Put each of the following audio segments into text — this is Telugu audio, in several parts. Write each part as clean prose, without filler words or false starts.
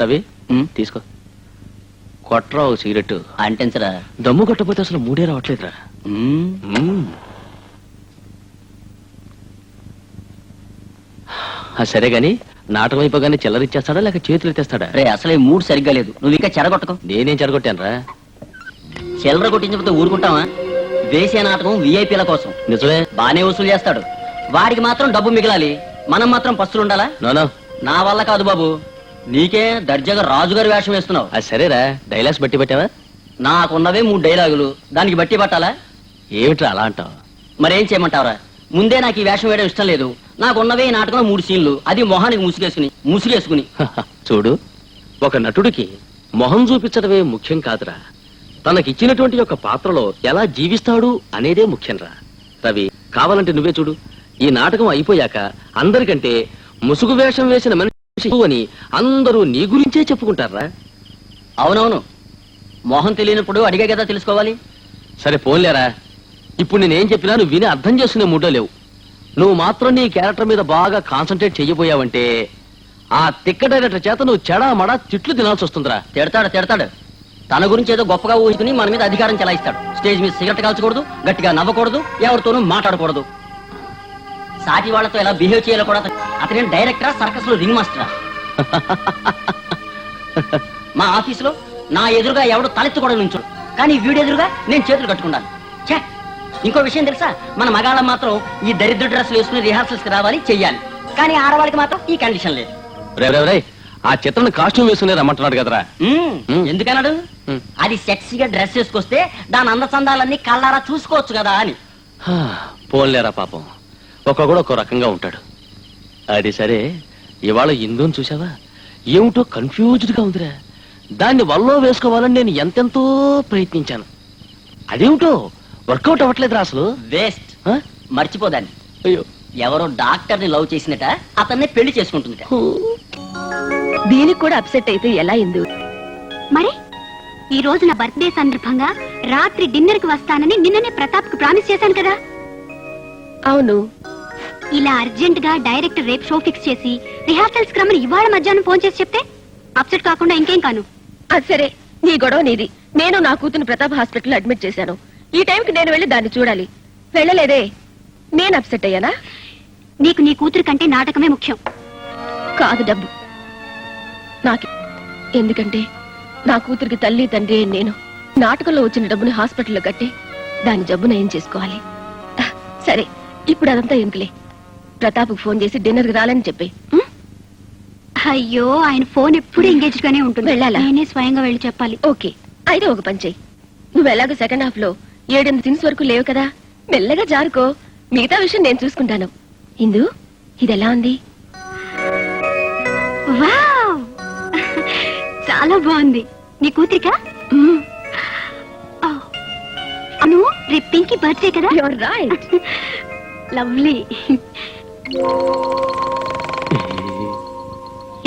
రవి తీసుకో, కొట్రా ఓ సిగరెట్. అంటెంచరా? దమ్ము కొట్టకపోతే అసలు మూడే రావట్లేదురా. సరే గాని నాటకం అయిపోగానే చెల్లరిచ్చేస్తాడా లేక చేతులు ఎత్తేస్తాడా? రే అసలే మూడు సరిగ్గా లేదు, నువ్వు ఇంకా చెడగొట్టకు. నేనేం చెడగొట్టాను రా? చిల్లర కొట్టించకపోతే ఊరుకుంటావా? వేసే నాటకం విఐపీల కోసం. నిజమే, బానే వసూలు చేస్తాడు. వాడికి మాత్రం డబ్బు మిగలాలి, మనం మాత్రం పస్తులు ఉండాలా? నోనో, నా వల్ల కాదు బాబు. నీకే దర్జాగా రాజుగారి వేషం వేస్తున్నావు. అది సరేరా, డైలాగ్స్ బట్టి పెట్టావా? నాకున్నవే 3 డైలాగులు, దానికి బట్టి పట్టాలా? ఏమిట్రా అలా అంటావు? మరేం చేయమంటావరా? ముందే నాకు ఈ వేషం వేయడం ఇష్టం లేదు. నాకున్నవే ఈ నాటకంలో 3 సీన్లు, అది మొహానికి ముసుగేసుకుని. చూడు, ఒక నటుడికి మొహం చూపించడమే ముఖ్యం కాదురా, తనకిచ్చినటువంటి యొక్క పాత్రలో ఎలా జీవిస్తాడు అనేదే ముఖ్యంరా. రవి, కావాలంటే నువ్వే చూడు, ఈ నాటకం అయిపోయాక అందరికంటే ముసుగు వేషం వేసిన మనిషి అని అందరూ నీ గురించే చెప్పుకుంటారా. అవునవును, మొహం తెలియనప్పుడు అడిగే కదా తెలుసుకోవాలి. సరే పోన్లేరా, ఇప్పుడు నేనేం చెప్పినా నువ్వు విని అర్థం చేసుకునే మూడో లేవు. నువ్వు మాత్రం నీ క్యారెక్టర్ మీద బాగా కాన్సన్ట్రేట్ చెయ్యబోయావంటే ఆ తిక్క డైరెక్టర్ చేత నువ్వు చెడామడా తిట్లు తినాల్సి వస్తుందిరా. తిడతాడు. తన గురించి ఏదో గొప్పగా ఊహించుకుని మన మీద అధికారం చెలాయిస్తాడు. స్టేజ్ మీద సిగరెట్ కాల్చకూడదు, గట్టిగా నవ్వకూడదు, ఎవరితోనూ మాట్లాడకూడదు. సాటి వాళ్లతో ఎలా బిహేవ్ చేయాలో కూడా. అతనే డైరెక్టరా, సర్కస్ లో రింగ్ మాస్టరా? మా ఆఫీసులో నా ఎదురుగా ఎవడు తలెత్తు కూడా నుంచోడు, కానీ వీడి ఎదురుగా నేను చేతులు కట్టుకుంటాను. ఛే, ఇంకో విషయం తెలుసా? మన మగాళ్ళం మాత్రం ఈ దరిద్ర డ్రెస్సులు వేసుకుని రిహార్సల్స్ కి రావాలి, చెయ్యాలి. కానీ ఆడవాళ్ళకి మాత్రం ఈ కండిషన్ లేదు. ఆ చిత్రాన్ని కాస్ట్యూమ్ వేసుకునే రమ్మంటున్నాడు కదరా. ఎందుకన్నాడు? అది సెక్సీగా డ్రెస్ వేసుకొస్తే దాని అందచందాలన్నీ కళ్ళారా చూసుకోవచ్చు కదా అని. పోన్లేరా పాపం, ఒక్కొక్కడు ఒక్కో రకంగా ఉంటాడు. అది సరే, ఇవాళ ఇందుని చూసావా? ఏమిటో కన్ఫ్యూజ్డ్ గా ఉందిరా. దాన్ని వల్లో వేసుకోవాలని నేను ఎంతెంతో ప్రయత్నించాను, అదేమిటో వర్కౌట్ అవ్వట్లేదురా అసలు. వేస్ట్, మర్చిపోదాన్ని. అయ్యో, ఎవరో డాక్టర్ ని లవ్ చేసినట, అతన్నే పెళ్లి చేసుకుంటుందిట. దీనికి కూడా అప్సెట్ అయితే ఎలా ఇందు? మరి ఈ రోజు నా బర్త్డే సందర్భంగా రాత్రి డిన్నర్ కి వస్తానని నిన్ననే ప్రతాప్ కు ప్రామిస్ చేశాను కదా. అవును. ఇలా అర్జెంట్ గా డైరెక్టర్ రేపు షో ఫిక్స్ చేసి రిహార్సల్స్ క్రమం ఇవాళ మధ్యాహ్నం ఫోన్ చేసి చెప్తే అప్సెట్ కాకుండా ఇంకేం కాను. అది సరే, నీ గొడవ నీది. నేను నా కూతురు ప్రతాప్ హాస్పిటల్ అడ్మిట్ చేశాను. ఈ టైంకి నేను వెళ్ళి దాన్ని చూడాలి. వెళ్ళలేదే, నేను అప్సెట్ అయ్యానా? నీకు నీ కూతురు కంటే నాటకమే ముఖ్యం. కాదు, డబ్బు నాకు. ఎందుకంటే నా కూతురికి తల్లి తండ్రి నేను నాటకంలో వచ్చిన డబ్బుని హాస్పిటల్లో కట్టి దాని జబ్బు నయం చేసుకోవాలి. సరే, ఇప్పుడు అదంతా ఎందుకులే. ప్రతాప్ ఫోన్ చేసి డిన్నర్కి రాలని చెప్పి. అయ్యో, ఆయన ఫోన్ ఎప్పుడు ఎంగేజ్ గానే ఉంటుంది. వెళ్ళాలా? నేనే స్వయంగా వెళ్ళి చెప్పాలి. ఓకే, అయితే ఒక పని చెయ్యి. నువ్వు ఎలాగో సెకండ్ హాఫ్ లో 7-8 సీన్స్ వరకు లేవు కదా, మెల్లగా జారుకో. మిగతా విషయం నేను చూసుకుంటాను. ఇందు, ఇది ఎలా ఉంది? వావ్, చాలా బాగుంది. నీ కూతురికా? అను, రేపు పింకీ బర్త్డే కదా? Your right. లవ్లీ.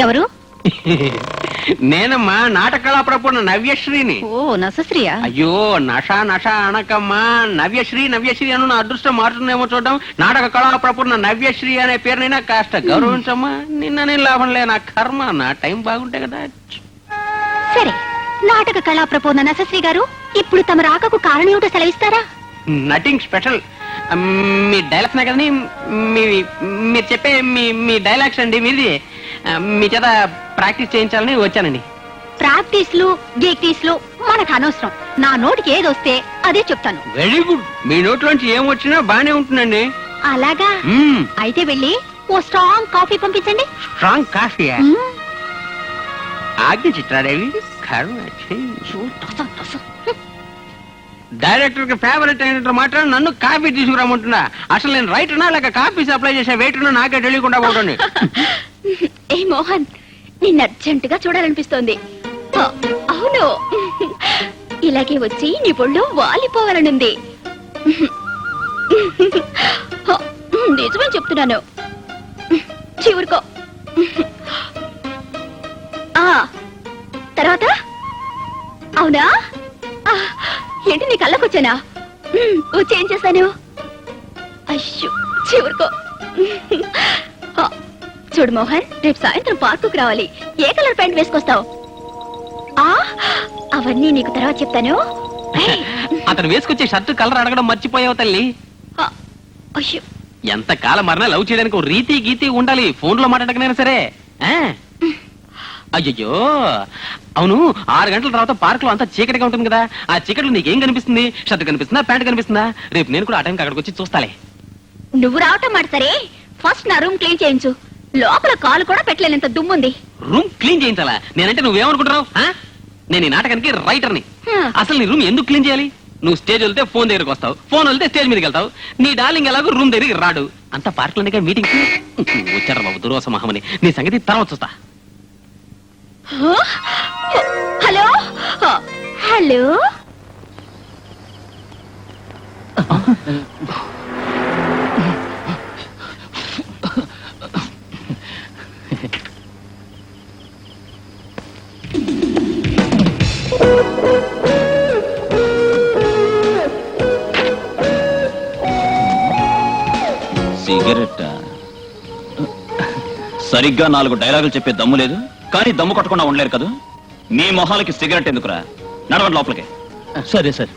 ఎవరు? నేనమ్మా, నాటకళా ప్రపూర్ణ నవ్యశ్రీని. ఓ, నసశ్రీయా? అయ్యో, నష అనకమ్మా, నవ్యశ్రీ అను. నా అదృష్టం మారుతుందేమో చూద్దాం. నాటక కళా ప్రపూర్ణ నవ్యశ్రీ అనే పేరునైనా కాస్త గౌరవించమ్మా. నిన్ననే లాభం లే, నా కర్మ. నా టైం బాగుంటే కదా. సరే, నాటక కళా ప్రపూర్ణ నసశ్రీ గారు, ఇప్పుడు తమ రాకకు కారణం ఏమిటో సెలవిస్తారా? Nothing special. మీ డైలాగ్స్ నే కదండి, మీరు చెప్పే మీ డైలాగ్స్ అండి. మీది మీ చేత ప్రాక్టీస్ చేయించాలని వచ్చానండి. ప్రాక్టీస్లు గీక్టీస్లు మనకు అనవసరం. నా నోటికి ఏది వస్తే అదే చెప్తాను. Very good. మీ నోట్లోంచి ఏం వచ్చినా బానే ఉంటుందండి. అలాగా? అయితే వెళ్ళి ఓ స్ట్రాంగ్ కాఫీ పంపించండి. Strong coffee? ఆజ్ఞ చిత్రాదేవి. డైరెక్టర్ కి ఫేవరెట్ అయినట్టు మాత్రం నన్ను కాఫీ తీసుకురామంటున్నా. అసలు నేను రైటర్నా లేక కాఫీ సప్లై చేసే వెయిటర్నా నాకే తెలియకుండా పోతుంది. ఏ మోహన్, నిన్ను అర్జెంటుగా చూడాలనిపిస్తోంది. అవును, ఇలాగే వచ్చి నీ ఒళ్ళు వాలిపోవాలనుంది. నిజమే చెప్తున్నాను. చివురుకో. తర్వాత అవునా? ఏంటి, నీ కళ్ళకొచ్చానా? వచ్చి ఏం చేశాను? అయ్యో, చివురుకో. చూడు మోహన్, రేపు సాయంత్రం పార్కుకు రావాలి. ఏ కలర్ ప్యాంట్ వేసుకొస్తావు? అవన్నీ నీకు తర్వాత చెప్తాను. ఏయ్, అతను వేసుకొచ్చే షర్ట్ కలర్ అడగడం మర్చిపోయావు తల్లి. ఆ, అయ్యో, ఎంత కాలం మరణ లవ్ చేయడానికి ఓ రీతి గీతి ఉండాలి, ఫోన్ లో మాట్లాడకనైనా సరే. ఆ? అయ్యయ్యో, అవును 6 గంటల తర్వాత పార్క్ లో అంతా చీకటిగా ఉంటుంది కదా, ఆ చీకట్లో నీకేం కనిపిస్తుంది? షర్ట్ కనిపిస్తుందా, ప్యాంట్ కనిపిస్తుందా? రేపు నేను కూడా ఆ టైంకి అక్కడికి వచ్చి చూస్తాలే. నువ్వు రావటం మాట సరే, ఫస్ట్ నా రూమ్ క్లీన్ చేయించు. లోపల కాలు కూడా పెట్టలేనంత దుమ్ముంది. Room clean చేయించాలా? నేనంటే నువ్వేమనుకుంటున్నావు? ఆ? నేను ఈ నాటకానికి రైటర్ని. అసలు నీ రూమ్ ఎందుకు క్లీన్ చేయాలి? నువ్వు స్టేజ్ వెళ్తే ఫోన్ దగ్గరికి వస్తావు, ఫోన్ వెళ్తే స్టేజ్ మీదకి వెళ్తావు. నీ డార్లింగ్ ఎలాగో రూమ్ దగ్గరికి రాడు. అంత పార్క్ లోనే మీటింగ్. వచ్చారా బాబు దుర్వాస మహామని, నీ సంగతి తర్వాత చూస్తా. హలో హలో, సిగరెట్ సరిగ్గా 4 డైలాగులు చెప్పే దమ్ము లేదు, కానీ దమ్ము కొట్టకుండా ఉండలేరు కదా. మీ మొహాలకి సిగరెట్ ఎందుకురా? నడవండి లోపలికి. సరే సరే.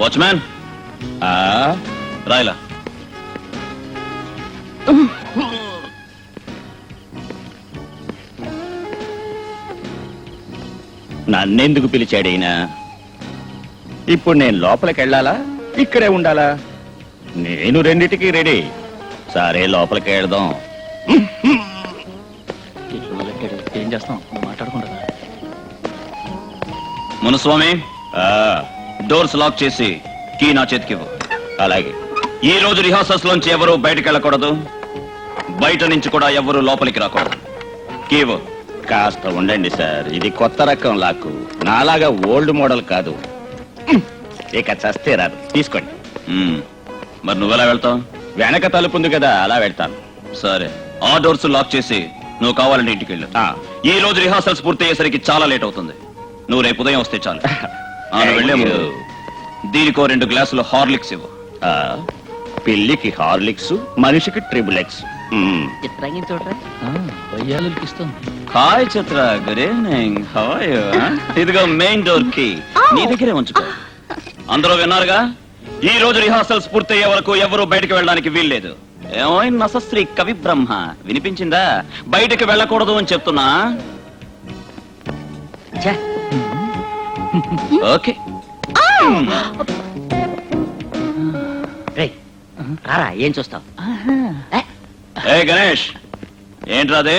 వాచ్మ్యాన్ రాయలా. నన్నెందుకు పిలిచాడైనా? ఇప్పుడు నేను లోపలికి వెళ్ళాలా, ఇక్కడే ఉండాలా? నేను రెండిటికి రెడీ. సరే లోపలికి వెళ్దాం. ఏం చేస్తాం, మాట్లాడుకుంటా. మునుస్వామి, డోర్స్ లాక్ చేసి కీ నా చేతికివ్వు. అలాగే. ఈ రోజు రిహార్సల్స్ లోంచి ఎవరు బయటకు వెళ్ళకూడదు, బయట నుంచి కూడా ఎవరు లోపలికి రాకూడదు. కీవు. కాస్త ఉండండి సార్, ఇది కొత్త రకం లాక్, నాలాగా ఓల్డ్ మోడల్ కాదు. ఇక చస్తే రాదు, తీసుకోండి. మరి నువ్వెలా వెళ్తావు? వెనక తలుపుంది కదా, అలా వెళ్తాను. సరే, ఆ డోర్స్ లాక్ చేసి నువ్వు కావాలంటే ఇంటికి వెళ్ళు. ఈ రోజు రిహార్సల్స్ పూర్తి అయ్యేసరికి చాలా లేట్ అవుతుంది. నువ్వు రేపు ఉదయం వస్తే చాలు. వెళ్ళే ముందు దీనికో 2 గ్లాసులు హార్లిక్స్ ఇవ్వు. పిల్లికి హార్లిక్స్, మనిషికి ట్రిబుల్ ఎక్స్. చిత్రంగా చూడరా. హాయ్ చిత్ర, గుడ్ ఈవినింగ్. హాయ్. ఇదిగో మెయిన్ డోర్ కి నీ దగ్గరే ఉంచుకో. అందరూ విన్నారుగా, ఈ రోజు రిహార్సల్స్ పూర్తయ్యే వరకు ఎవరు బయటకు వెళ్ళడానికి వీల్లేదు. ఏమోయ్ నసశ్రీ కవి బ్రహ్మ, వినిపించిందా? బయటకు వెళ్ళకూడదు అని చెప్తున్నా. ఛే, ఓకే. రేయ్, రారా, ఏం చూస్తావు? ఏ గణేష్, ఏంట్రా అదే?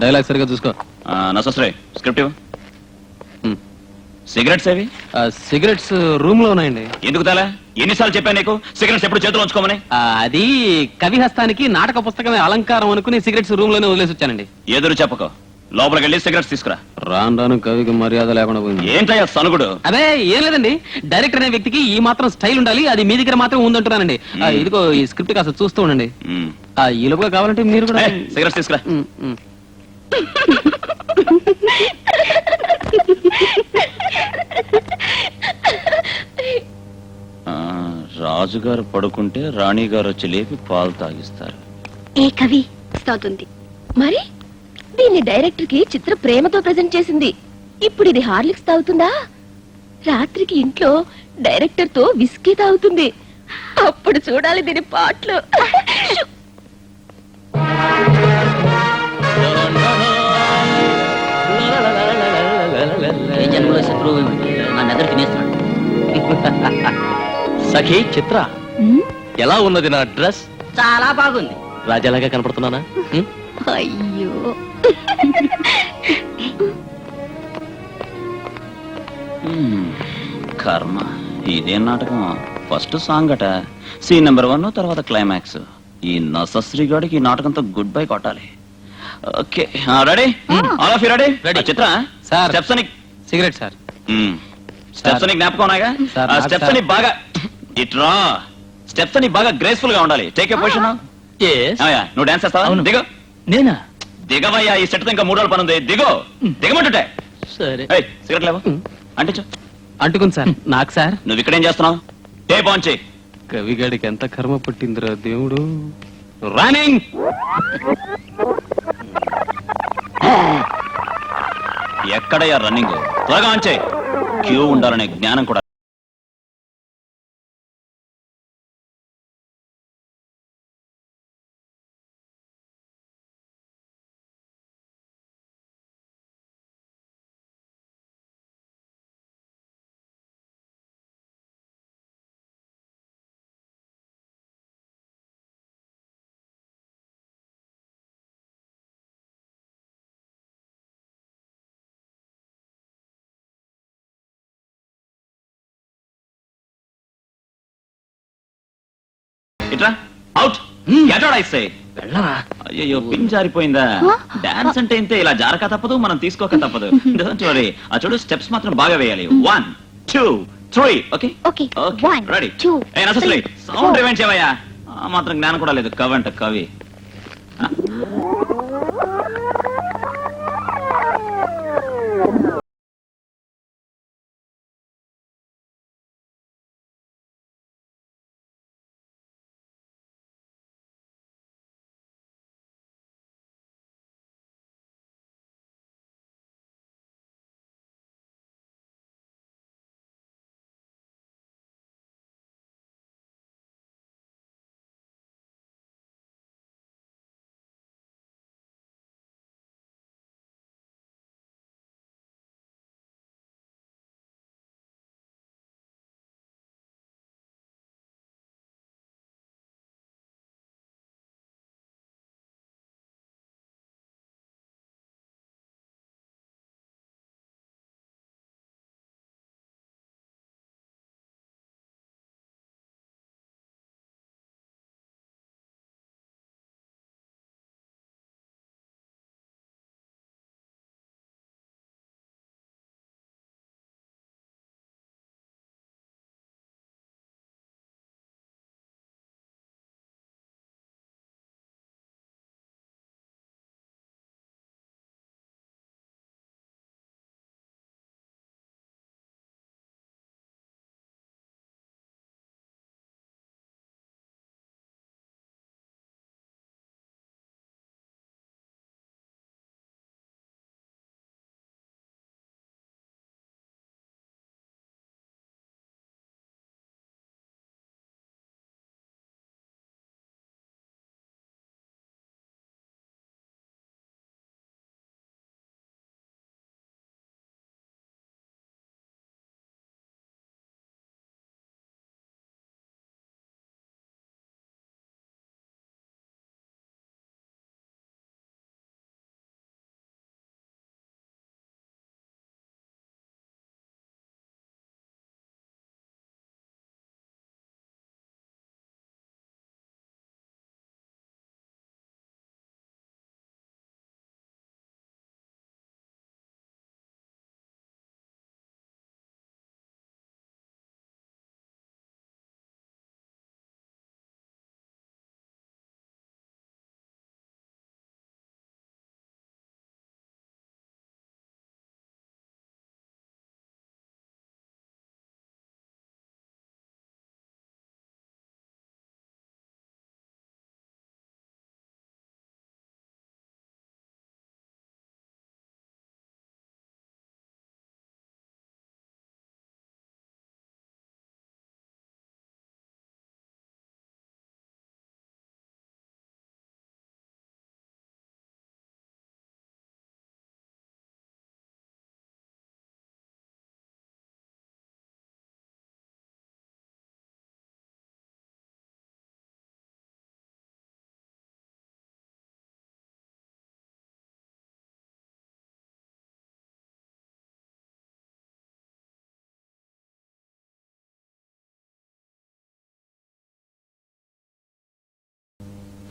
డైలాగ్ సరిగా చూసుకో. నసశ్రీ స్క్రిప్ట్ ఇవ్వు. సిగరెట్స్ ఏవి? సిగరెట్స్ రూమ్ లో ఉన్నాయండి. ఎందుకు తేలా? ఎన్నిసార్లు చెప్పాను నీకు సిగరెట్స్ ఎప్పుడు చేతిలో ఉంచుకోమని? అది కవి హస్తానికి నాటక పుస్తకమే అలంకారం అనుకుని సిగరెట్స్ రూమ్ లోనే వదిలేసి వచ్చానండి. ఎదురు చెప్పకో, లోపలికి వెళ్ళి సిగరెట్స్ తీసుకురా. రాను రాను కవికి మర్యాద లేకుండా పోయింది. ఏంటయ్యా సనుగుడు? అదే ఏం లేదండి, డైరెక్టర్ అనే వ్యక్తికి ఈ మాత్రం స్టైల్ ఉండాలి, అది మీ దగ్గర మాత్రం ఉందంటున్నానండి. ఇదిగో ఈ స్క్రిప్ట్ కాస్త చూస్తూ ఉండండి. ఈ లోపుగా కావాలంటే మీరు కూడా సిగరెట్స్ తీసుకురా. రాజుగారు పడుకుంటే రాణిగారు వచ్చి లేపి పాలు తాగిస్తారు. ఏ కవి అవుతుంది. మరి దీన్ని డైరెక్టర్ కి చిత్ర ప్రేమతో ప్రెజెంట్ చేసింది. ఇప్పుడు ఇది హార్లిక్స్ తాగుతుందా? రాత్రికి ఇంట్లో డైరెక్టర్ తో విస్కీ తాగుతుంది. అప్పుడు చూడాలి దీని పాటలు. ఏ జన్మలో శత్రువు నా మెదడు తినేస్తున్నాడు. సఖీ చిత్ర, ఎలా ఉన్నది నా డ్రెస్? చాలా బాగుంది. రాజాలాగా కనపడుతున్నానా? అయ్యో, కర్మ, ఇదేం నాటకం? ఫస్ట్ సాంగ్ అట, సీన్ నెంబర్ 1, తర్వాత క్లైమాక్స్. ఈ నసశ్రీ గాడికి ఈ నాటకంతో గుడ్ బై కొట్టాలి. Okay, ready? All of you ready? Ready. Chitra Sir. Steps అని సిగరెట్ సార్. స్టెప్స్ అని జ్ఞాపకం ఉన్నాయిగా? Sir, ఆ నాకు స్టెప్స్ sir. అని బాగా ఇట్రా. స్టెప్స్ అని బాగా గ్రేస్ఫుల్ గా ఉండాలి. Take a position. నువ్వు డాన్స్ చేస్తావా? అవును. దిగో. నేనా? దిగవయ్యా, ఈ సెట్ తో ఇంకా 3 రోజుల పని ఉంది. దిగో. దిగమంటుంటే. సరే. ఏయ్, సిగరెట్ లేవా? అంటించు. అంటుకుంది సార్. నాకు సార్. నువ్వు ఇక్కడేం చేస్తున్నావు? టేప్ ఆన్ చేయి. కవిగాడికి ఎంత కర్మ పట్టిందిరా దేవుడు. రన్నింగ్. ఎక్కడయ్యా రన్నింగ్? త్వరగా అంచే. క్యూ ఉండాలనే జ్ఞానం కూడా. ఇట్రా out. Get out I say. వెళ్ళరా. అయ్యో పిన్ జారిపోయిందా? డాన్స్ అంటే ఇంతే, ఇలా జారక తప్పదు, మనం తీసుకోక తప్పదు. Don't worry. ఆ చూడు, స్టెప్స్ మాత్రం బాగా వేయాలి. 1 2 3. Okay okay. Okay 1 ready. 2 ఏ నసస్లే సౌండ్ రివైండ్ చేయవయ్యా. ఆ మాత్రం జ్ఞానం కూడా లేదు. కవి అంట కవి.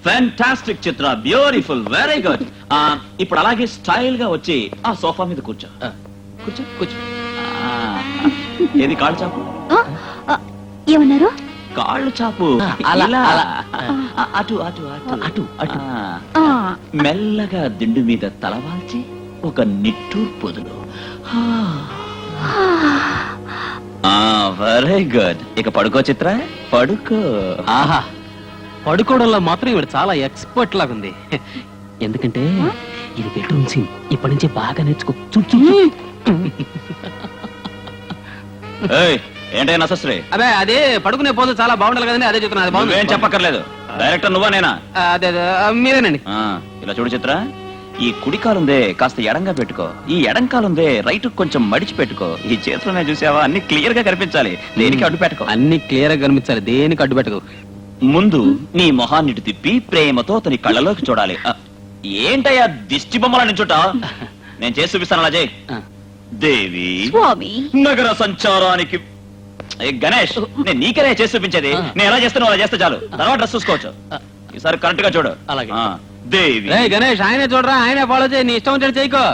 ఫ్యాంటాస్టిక్ చిత్ర, బ్యూటిఫుల్, వెరీ గుడ్. ఇప్పుడు అలాగే స్టైల్ గా వచ్చి ఆ సోఫా మీద కూర్చో. కూర్చో కూర్చో. ఏది కాళ్ళు చాపు? ఏమన్నారు? కాళ్ళు చాపు. అలా. అటు అటు అటు అటు అటు. మెల్లగా దిండు మీద తలవాల్చి ఒక నిట్టూర్పుదులు. Very good. ఇక పడుకో చిత్ర. పడుకో. ఆహా పడుకోవడంలో మాత్రం ఇవిడ చాలా ఎక్స్పర్ట్ లాగా ఉంది. ఎందుకంటే ఇది బెడ్రూమ్ సీన్. ఇప్పటి నుంచే బాగా నేర్చుకో. చూడు చూడు. ఏయ్, ఏంటే నసశ్రీ? అదే అదే పడుకునే పోదు చాలా బాగుండాలి కదండి, అదే చెప్తున్నా. అది నువ్వేం బాగుంది. చెప్పక్కర్లేదు. డైరెక్టర్ నువ్వా నేనా? అదే అదే, మీరేనండి. ఇలా చూడు చిత్ర, ఈ కుడి కాలుందే కాస్త ఎడంగా పెట్టుకో, ఈ ఎడం కాలుందే రైట్ కొంచెం మడిచి పెట్టుకో. ఈ చేతిలోనే చూసావా, అన్ని క్లియర్ గా కనిపించాలి. దేనికి అడ్డు పెట్టుకో. అన్ని క్లియర్ గా కనిపించాలి, దేనికి అడ్డు పెట్టకు. ముందు నీ మొహాన్నిటి తిప్పి ప్రేమతో అతని కళ్ళలోకి చూడాలి. ఏంటయ్యా దిష్టి బొమ్మల నుంచుట? నేను చేసి చూపిస్తాను, అలా చేయి. దేవి స్వామి నగర సంచారానికి. ఏ గణేష్, నేను నీకనే చేసి చూపించేది. నేను ఎలా చేస్తానో అలా చేస్తే చాలు, తర్వాత డ్రెస్ చూసుకోవచ్చు. ఈసారి కరెక్ట్ గా చూడు. అలాగే. దేవి. రేయ్ గణేష్, ఆయనే చూడరా, ఆయనే ఫాలో చేయి. నీ ఇష్టం వచ్చాడు చేయకో.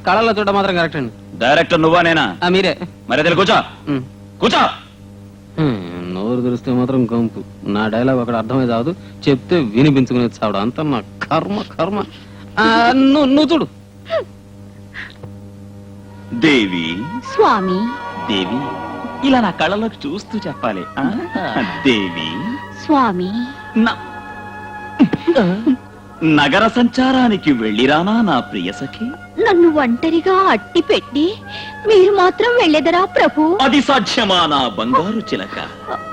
కళల్లో చూడ మాత్రం కరెక్ట్ అండి. డైరెక్టర్ నువ్వా నేనా? మీరే. మరి అదే కూర్చో. కూర్చో. నోరు తెరిస్తే మాత్రం గంపు. నా డైలాగ్ ఒకటి అర్థమై చావదు, చెప్తే వినిపించుకునేది చావడు. అంత నా కర్మ కర్మ. నువ్వు చూడు. దేవి. స్వామి దేవి, ఇలా నా కళ్ళలోకి చూస్తూ చెప్పాలి. దేవి. స్వామి నగర సంచారానికి వెళ్ళిరానా నా ప్రియసఖి? నన్ను ఒంటరిగా అట్టి పెట్టి మీరు మాత్రం వెళ్ళెదరా ప్రభు? అది సాధ్యమా నా బంగారు చిలక?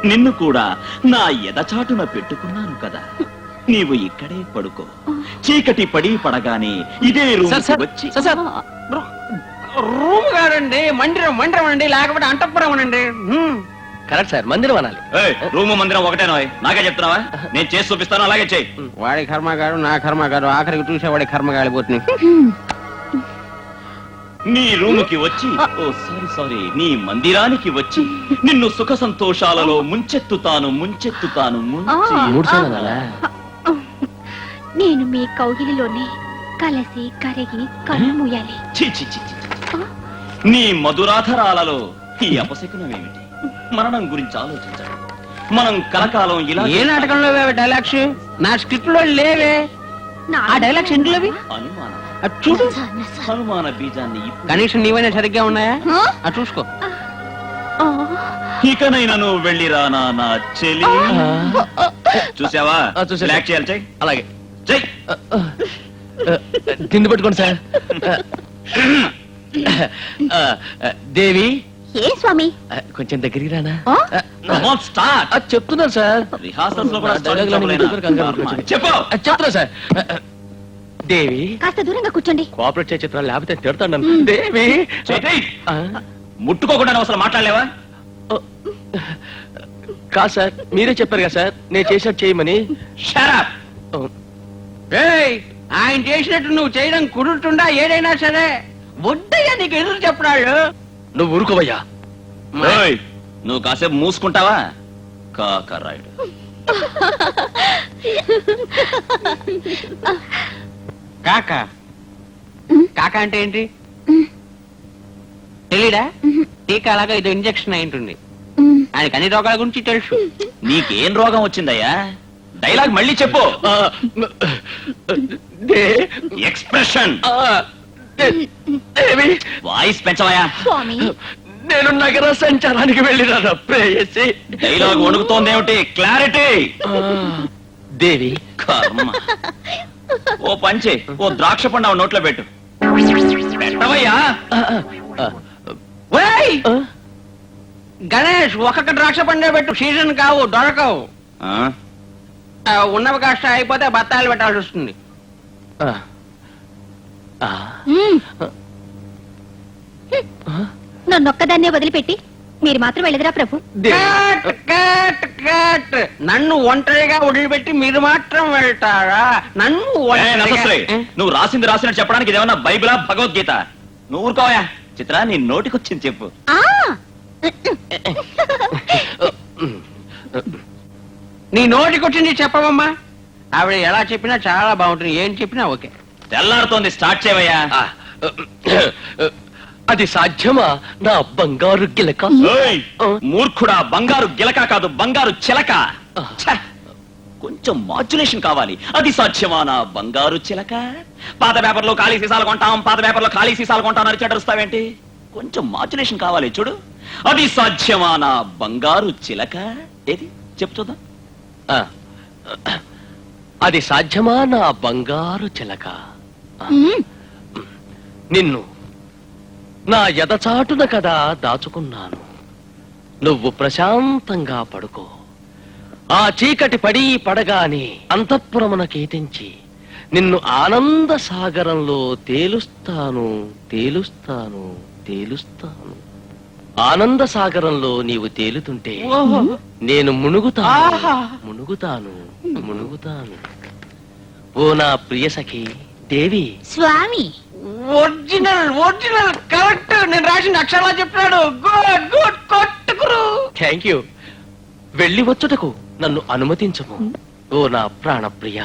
నిన్ను కూడా నా ఎదచాటున పెట్టుకున్నాను కదా. నీవు ఇక్కడే పడుకో. చీకటి పడి పడగానే ఇదే రూమ్ వచ్చి. రూమ్ గారండి, మందిరం మందిరం అండి, లేకపోతే అంతఃపురం అండి. కరెక్ట్ సార్, మందిరం అనాలి. రూము మందిరం ఒకటేనా? నాకే చెప్తున్నావా? నేను చేసి చూపిస్తాను, అలాగే చెయ్యి. వాడి కర్మగాడు, నా కర్మగాడు, ఆఖరికి చూసే వాడి కర్మగాడి పోతుంది. నీ రూముకి వచ్చి, ఓ సారీ సారీ, నీ మందిరానికి వచ్చి నిన్ను సుఖ సంతోషాలలో ముంచెత్తుతాను ముంచెత్తుతాను ముంచి. మూడు సార్లు అనాలా? నేను మీ కౌగిలిలోనే కలసి కరిగి కళ్ళు మూయాలి. ఛీ, ఛీ, ఛీ, ఛీ. నీ మధురాధరాలలో ఈ అపశకునమేమిటి? మరణం గురించి ఆలోచించడం. మనం కలకాలం ఇలా. ఏ నాటకంలో డైలాగ్స్ నా స్క్రిప్ట్ లో లేవే. ఆ డైలాగ్స్ ఎందులోవి? అనుమానం. చూడు, హనుమాన బీజాన్ని కనీసం నీవైనా సరిగ్గా ఉన్నాయా? చూసుకో. ఇకనైనా నువ్వు వెళ్ళిరానా నా చెలి? చూసావా? చూసా. యాక్ట్ చేయాలి, చెయ్. అలాగే. చెయ్. కింద పెట్టుకోండి సార్. దేవి, ఏ స్వామి? కొంచెం దగ్గరికి రానా? Come on, start. చెప్తున్నాను సార్. Rehearsals లో కూడా డైలాగ్ లో start చెప్పు. చెప్పు. చెప్తున్నా సార్. దేవి, కాస్త దూరంగా కూర్చోండి. కోఆపరేట్ చేయ చిత్రాలు లేకపోతే తిడతాను. దేవి, చెయ్. ముట్టుకోకుండా అసలు మాట్లాడలేవా? కాదు సార్, మీరే చెప్పారు కదా సార్ నేను చేసినట్టు చేయమని. Shut up. ఏయ్, ఆయన చేసినట్టు నువ్వు చేయడం కుదురుతుండా? ఏదైనా సరే వద్దయ్యా, నీకు ఎదురు చెప్పడాడు. నువ్వు ఊరుకోవయ్యా. ఏయ్, నువ్వు కాసేపు మూసుకుంటావా? కాకరాయుడు. కాక కాక అంటే ఏంటి తెలీదా? టీకా లాగా ఇది ఇంజెక్షన్ అయి ఉంటుంది. ఆయనకి అన్ని రోగాల గురించి తెలుసు. నీకేం రోగం వచ్చిందయ్యా? డైలాగ్ మళ్ళీ చెప్పు. ఎక్స్ప్రెషన్. దేవి, వాయిస్ పెంచవయ్యా. స్వామి నేను నగర సంచారానికి వెళ్ళినా ప్రేయసి. డైలాగ్ వణుకుతోందేమిటి? క్లారిటీ. దేవి, కర్మ. ఓ పంచి, ఓ ద్రాక్ష పండు నోట్లో పెట్టు. పెట్టవయ్యా. ఓయ్! గణేష్, ఒక్కొక్క ద్రాక్ష పండే పెట్టు. సీజన్ కావు, దొరకవు. ఉన్నవి కాస్త అయిపోతే బత్తాయిలు పెట్టాల్సి వస్తుంది. నన్నొక్కదాన్నే వదిలిపెట్టి మీరు మాత్రం వెళ్ళదురా ప్రభు? Cut, cut, cut. నన్ను ఒంటరిగా వదిలిపెట్టి మీరు మాత్రం వెళ్తారా? నన్ను నమస్తే. నువ్వు రాసింది రాసినట్టు చెప్పడానికి ఇదేమన్నా బైబిలా, భగవద్గీత? నువ్వు ఊరుకోవయా. చిత్ర, నీ నోటికొచ్చింది చెప్పు. ఆ నీ నోటికొచ్చింది చెప్పవమ్మా. ఆవిడ ఎలా చెప్పినా చాలా బాగుంటుంది. ఏం చెప్పినా ఓకే. తెల్లారుతోంది, స్టార్ట్ చేయవయ్యా. అది సాధ్యమా నా బంగారు గిలక? ఏయ్, మూర్ఖుడా, బంగారు గిలక కాదు, బంగారు చిలక. ఛ! కొంచెం మాడ్యులేషన్ కావాలి. అది సాధ్యమా నా బంగారు చిలక? పాత పేపర్లో ఖాళీ సీసాలు కొంటాం, పాత పేపర్లో ఖాళీ సీసాలు కొంటాం అని చెడరుస్తావేంటి? కొంచెం మాడ్యులేషన్ కావాలి చూడు. అది సాధ్యమా నా బంగారు చిలక? ఏది చెప్పు చూద్దాం. ఆ, అది సాధ్యమా నా బంగారు చిలక? ఆ, నిన్ను నా ఎదచాటున కదా దాచుకున్నాను. నువ్వు ప్రశాంతంగా పడుకో. ఆ చీకటి పడి పడగానే అంతఃపురమున కేతించి నిన్ను ఆనంద సాగరంలో తేలుస్తాను తేలుస్తాను తేలుస్తాను. ఆనంద సాగరంలో నీవు తేలుతుంటే నేను మునుగుతాను మునుగుతాను మునుగుతాను. ఓ నా ప్రియ సఖి దేవి. స్వామి ఒరిజినల్ ఒరిజినల్ కరెక్ట్. నేను రాసిన అక్షరాలు చెప్తున్నాడు. గుడ్ గుడ్ కొట్టుకురు. Thank you. వెళ్ళి వచ్చుటకు నన్ను అనుమతించము ఓ నా ప్రాణప్రియ.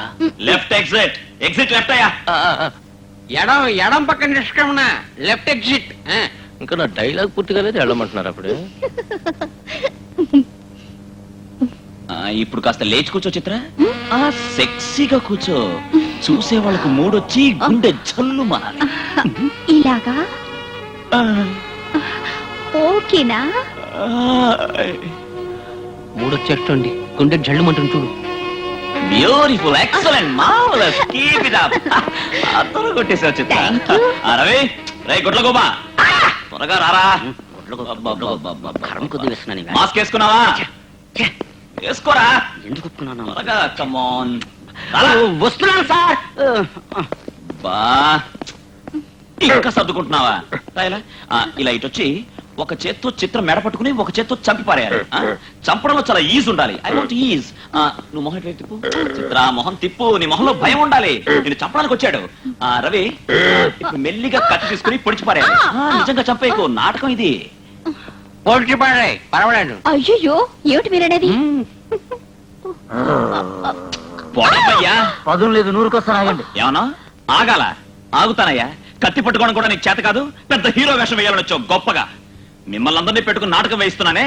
Left exit. ఎగ్జిట్ లెఫ్ట్ అయ్యా. ఆ, ఆ, ఆ. ఎడం ఎడం పక్కన నిష్క్రమణ. Left exit. ఇంకా నా డైలాగ్ పూర్తిగా లేదు, వెళ్ళమంటున్నారు అప్పుడే. ఇప్పుడు కాస్త లేచి కూర్చో చిత్ర. సెక్సీగా కూర్చో. చూసే వాళ్ళకు మూడొచ్చి గుండె జల్లు మారాలి. ఇలాగా ఓకేనా? మూడొచ్చేటండి, గుండె జల్లుమంటుంది చూడు. Beautiful, excellent, marvellous. Keep it up. అతను కొట్టేసావు చిత్ర. రవి, రే గుడ్ల గోబా, త్వరగా రారా. కరం కొద్ది వేస్తున్నాను. మాస్క్ వేసుకున్నావా? వేసుకోరా. ఎందుకు ఒప్పుకున్నాను? త్వరగా కమాన్. వస్తున్నాను సార్. బా ఇంకా సర్దుకుంటున్నావా? ఇలా ఇలా ఇటు వచ్చి ఒక చేత్తో చిత్రం మెడ పట్టుకుని ఒక చేత్తో చంపి పారేయాలి. చంపడంలో చాలా ఈజ్ ఉండాలి. I want is. నువ్వు మొహం ఎట్లా తిప్పు. చిత్ర మొహం తిప్పు. నీ మొహంలో భయం ఉండాలి. నేను చంపడానికి వచ్చాడు. రవి, ఇప్పుడు మెల్లిగా కత్తి తీసుకుని పొడిచి పారేయాలి. నిజంగా చంపేకు. నాటకం ఇది. పొడిచి పాడే పర్వాలేదు. అయ్యో ఏమిటి మీరనేది? పొడవయ్యా. పదును లేదు, 100 ఆగండి. ఏమన్నా ఆగాల? ఆగుతానయ్యా. కత్తి పట్టుకోవడం కూడా నీకు చేత కాదు. పెద్ద హీరో వేషం వేయాలని వచ్చావు గొప్పగా. మిమ్మల్ని అందరినీ పెట్టుకుని నాటకం వేయిస్తున్నానే.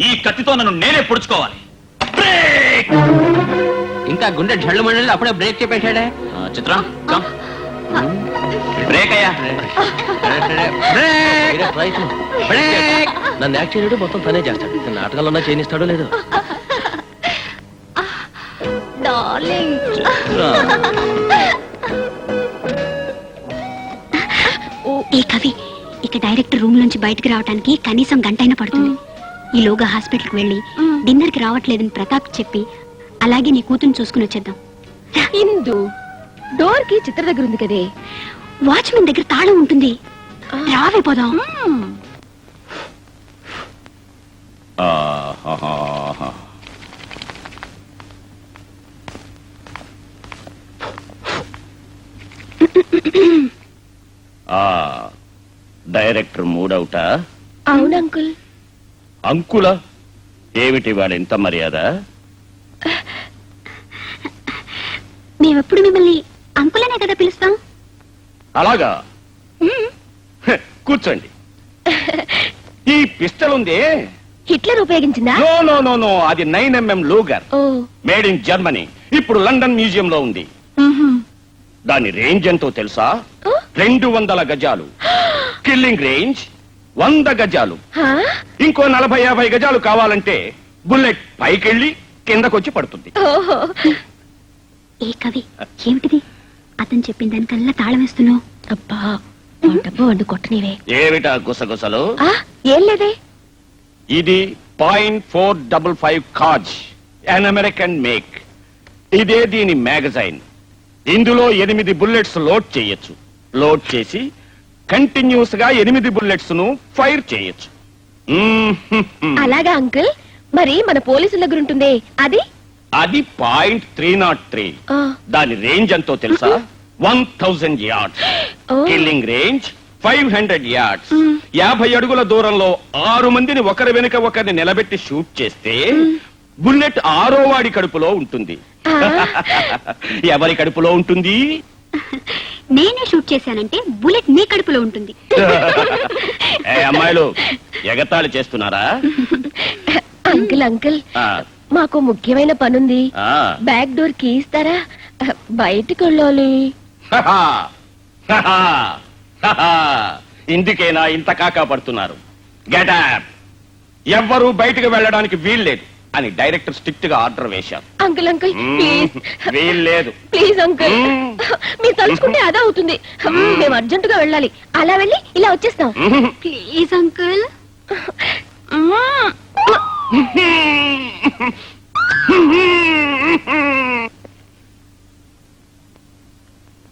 ఈ కత్తితో నన్ను నేనే పొడుచుకోవాలి. బ్రేక్. ఇంకా గుండె జల్లు మండలి అప్పుడే బ్రేక్ చెప్పేశాడే. చిత్ర బ్రేక్ అయ్యా. బ్రేక్ ప్రయత్నం. బ్రేక్. నన్ను యాక్ట్ చేయడు మొత్తం తనే చేస్తాడు. నాటకాలన్నా చేయనిస్తాడో లేదో. డార్లింగ్. ఏ కవి, ఇక డైరెక్టర్ రూమ్ నుంచి బయటికి రావడానికి కనీసం గంటైనా పడుతుంది. ఈలోగా హాస్పిటల్కి వెళ్ళి డిన్నర్ కి రావట్లేదని ప్రతాప్ చెప్పి అలాగే నీ కూతురు చూసుకుని వచ్చేద్దాం. ఇందు డోర్ కి చిత్ర దగ్గర ఉంది కదే. వాచ్మెన్ దగ్గర తాళం ఉంటుంది. రావే పోదాం. డైరెక్టర్ మూడవుటా? అవును అంకుల్. అంకుల ఏమిటి వాళ్ళ ఇంత మర్యాద? మేమెప్పుడు మిమ్మల్ని అంకులనే కదా పిలుస్తాం. అలాగా? కూర్చోండి. ఈ పిస్టల్ ఉంది. హిట్లర్ ఉపయోగించిందా? నో నో నో నో, అది 9mm Luger, oh made in Germany. ఇప్పుడు లండన్ మ్యూజియం లో ఉంది. దాని రేంజ్ ఎంతో తెలుసా? 200 గజాలు. కిల్లింగ్ రేంజ్ 100 గజాలు. హా? ఇంకో 40-50 గజాలు కావాలంటే బుల్లెట్ పైకెళ్ళి కిందకొచ్చి పడుతుంది. ఓహో. ఏ కవి, ఏమిటిది? అతను చెప్పిన దానికల్లా తాళం వేస్తున్నావు. అబ్బా డబ్బు వండు కొట్టనివే. ఏమిటా గుసగుసలు? ఏం లేదే. ఇది .455 కాజ్, అన్ అమెరికన్ మేక్. ఇదే దీని మ్యాగజైన్. ఇందులో 8 బుల్లెట్స్ లోడ్ చేయొచ్చు. లోడ్ చేసి కంటిన్యూస్ గా 8 బుల్లెట్స్ ను ఫైర్ చేయొచ్చు. అలాగా అంకుల్. మరి మన పోలీసుల దగ్గర ఉంటుందే అది? అది .303. దాని రేంజ్ ఎంతో తెలుసా? 1000 yards. Killing range 500 yards. 50 అడుగుల దూరంలో 6 మందిని ఒకరి వెనుక ఒకరిని నిలబెట్టి షూట్ చేస్తే బుల్లెట్ 6వ వాడి కడుపులో ఉంటుంది. ఎవరి కడుపులో ఉంటుంది? నేనే షూట్ చేశానంటే బుల్లెట్ నీ కడుపులో ఉంటుంది. అమ్మాయిలు ఎగతాళి చేస్తున్నారా? అంకుల్ అంకుల్, మాకు ముఖ్యమైన పనుంది. బ్యాక్ డోర్ కీ ఇస్తారా? బయటికి వెళ్ళాలి. ఇందుకేనా ఇంత కాకా పడుతున్నారు? గెటప్! ఎవ్వరూ బయటకు వెళ్ళడానికి వీల్లేదు అని డైరెక్టర్ స్ట్రిక్ట్ గా ఆర్డర్ వేశారు. అంకుల్ అంకుల్ ప్లీజ్ వీల్లేదు. ప్లీజ్ అంకుల్ మీరు తలుచుకుంటే అదే అవుతుంది. మేము అర్జెంటుగా వెళ్ళాలి. అలా వెళ్ళి ఇలా వచ్చేస్తాం. Please uncle.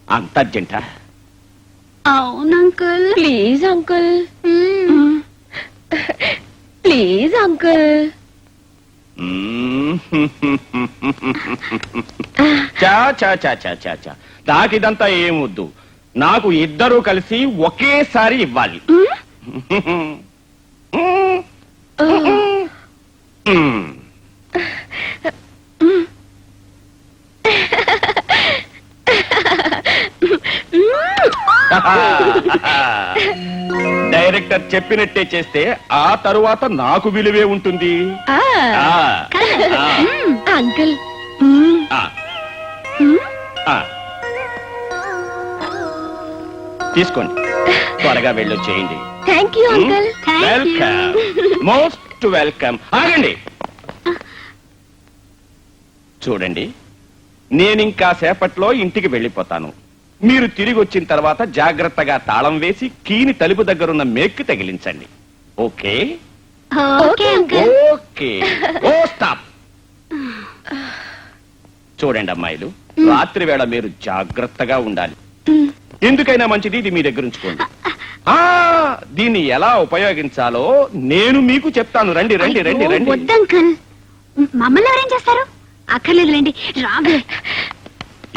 అంత అర్జెంటా? అవును uncle. Please uncle please uncle. చా చా చా చా చా చా నాకిదంతా ఏమొద్దు. నాకు ఇద్దరూ కలిసి ఒకేసారి ఇవ్వాలి. డైరెక్టర్ చెప్పినట్టే చేస్తే ఆ తరువాత నాకు విలువే ఉంటుంది. ఆ, ఆ, ఆ, అంకుల్ ఆ, ఆ. తీసుకోండి, త్వరగా వెళ్ళొచ్చేయండి. Thank you uncle. Welcome, most welcome. ఆగండి, చూడండి, నేనింకా సేపట్లో ఇంటికి వెళ్ళిపోతాను. మీరు తిరిగి వచ్చిన తర్వాత జాగ్రత్తగా తాళం వేసి కీని తలుపు దగ్గరున్న మేక్కి తగిలించండి. ఓకే? Okay uncle. ఓకే. ఓ స్టాప్. చూడండి అమ్మాయిలు, రాత్రి వేళ మీరు జాగ్రత్తగా ఉండాలి. ఎందుకైనా మంచిది ఇది మీ దగ్గర ఉంచుకోండి. దీన్ని ఎలా ఉపయోగించాలో నేను మీకు చెప్తాను. రండి రండి రండి రండి. వద్దు అంకుల్, మమ్మల్ని ఎవరేం చేస్తారు? అక్కర్లేదులేండి, రాబే.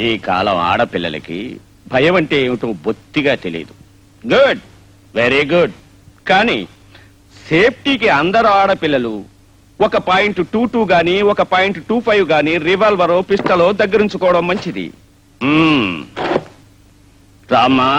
ఈ కాలం ఆడపిల్లలకి భయం అంటే ఏమిటో బొత్తిగా తెలియదు. Good, very good. కానీ సేఫ్టీకి అందరు ఆడపిల్లలు ఒక .22 గాని ఒక .25 గాని రివాల్వరో పిస్టలో దగ్గరుంచుకోవడం మంచిది. రామా,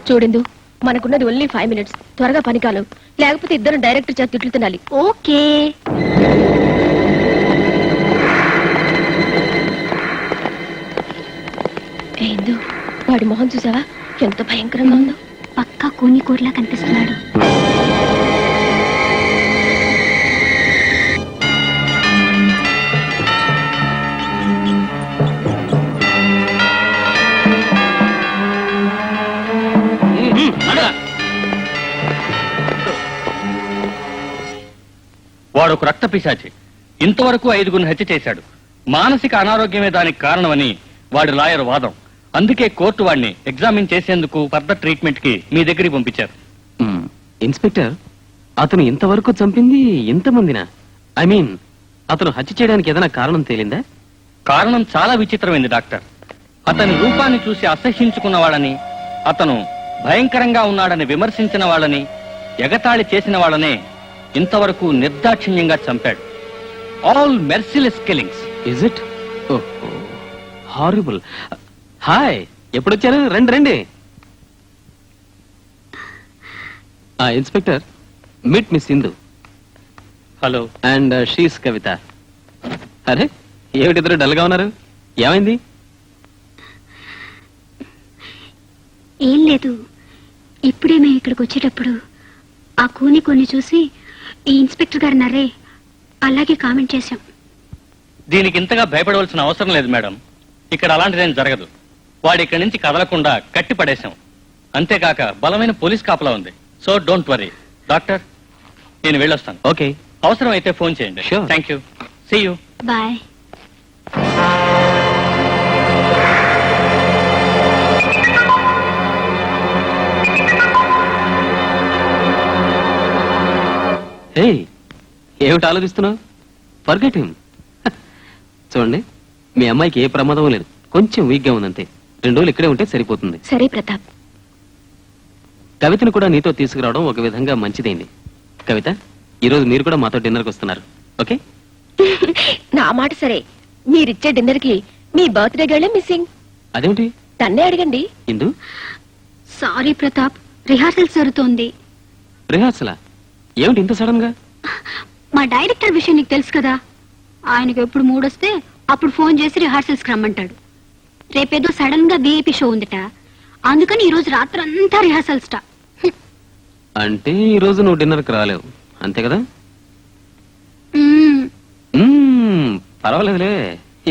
చూడిందు, మనకున్నది ఓన్లీ 5 minutes. త్వరగా పని కాలం, లేకపోతే ఇద్దరు డైరెక్టర్ చేత తిట్లు తినాలి. ఓకే. ఏందో వాడి మొహం చూసావా, ఎంత భయంకరంగా ఉందో. పక్కా కూని కూరలా కనిపిస్తున్నాడు. వాడు ఒక రక్త పిశాచి. ఇంతవరకు 5గురిని హత్య చేశాడు. మానసిక అనారోగ్యమే దానికి కారణమని వాడి లాయర్ వాదం. అందుకే కోర్టు వాడిని ఎగ్జామిన్ చేసేందుకు ఫర్దర్ ట్రీట్మెంట్ కి మీ దగ్గరికి పంపించారు. ఇన్స్పెక్టర్, అతను ఇంతవరకు చంపింది ఇంతమందినా? ఐ మీన్, అతను హత్య చేయడానికి ఏదైనా కారణం తేలిందా? కారణం చాలా విచిత్రమైంది డాక్టర్. అతని రూపాన్ని చూసి అసహ్యించుకున్న వాళ్ళని, అతను భయంకరంగా ఉన్నాడని విమర్శించిన వాళ్ళని, ఎగతాళి చేసిన వాళ్ళనే ఇంతవరకు నిర్దాక్షిణ్యంగా చంపాడు. All merciless killings. Is it? Horrible. Hi, ఎప్పుడొచ్చారు? రండి రండి. Inspector, meet miss Sindhu. Hello. And she's Kavitha. అరే, ఏమిటిద్దరు డల్ గా ఉన్నారు? ఏమైంది? ఏం లేదు, ఇప్పుడే మేము ఇక్కడికి వచ్చేటప్పుడు ఆ కూని కొన్ని చూసి ఈ ఇన్స్పెక్టర్ గారు నర్రే అలాగే కామెంట్ చేశాం. దీనికి ఇంతగా భయపడవలసిన అవసరం లేదు మేడం. ఇక్కడ అలాంటిదేం జరగదు. వాడు ఇక్కడి నుంచి కదలకుండా కట్టి పడేశాం. అంతేకాక బలమైన పోలీస్ కాపలా ఉంది. So don't worry. డాక్టర్, నేను వెళ్ళొస్తాను. ఓకే. అవసరం అయితే ఫోన్ చేయండి. Sure. Thank you. See you. Bye. Hey, ఏమిటి ఆలోచిస్తున్నావు? Forget him. చూడండి, మీ అమ్మాయికి ఏ ప్రమాదం లేదు, కొంచెం వీక్ గా ఉందంతే. 2 రోజులు ఇక్కడే ఉంటే సరిపోతుంది. సరే ప్రతాప్. కవితను కూడా నీతో తీసుకురావడం ఒక విధంగా మంచిదైంది. కవిత, ఈ రోజు మీరు కూడా మాతో డిన్నర్కి వస్తున్నారు, ఓకే? నా మాట సరే, మీరిచ్చే డిన్నర్ కి మీ బర్త్డే గర్లే మిస్సింగ్. అదేమిటి? తన్నే అడగండి. ఇందు, సారీ ప్రతాప్, రిహార్సల్స్ జరుగుతోంది. రిహార్సలా? ఏమిటి ఇంత సడన్ గా? మా డైరెక్టర్ విషయం నీకు తెలుసు కదా, ఆయనకు ఎప్పుడు మూడొస్తే అప్పుడు ఫోన్ చేసి రిహార్సల్స్ రమ్మంటాడు. రేపేదో సడన్ గా విఐపి షో ఉందట, అందుకని ఈ రోజు రాత్రంతా రిహార్సల్స్ టా. అంటే ఈ రోజు నువ్వు డిన్నర్కి రాలేవు, అంతే కదా? మ్మ్. పర్వాలేదులే,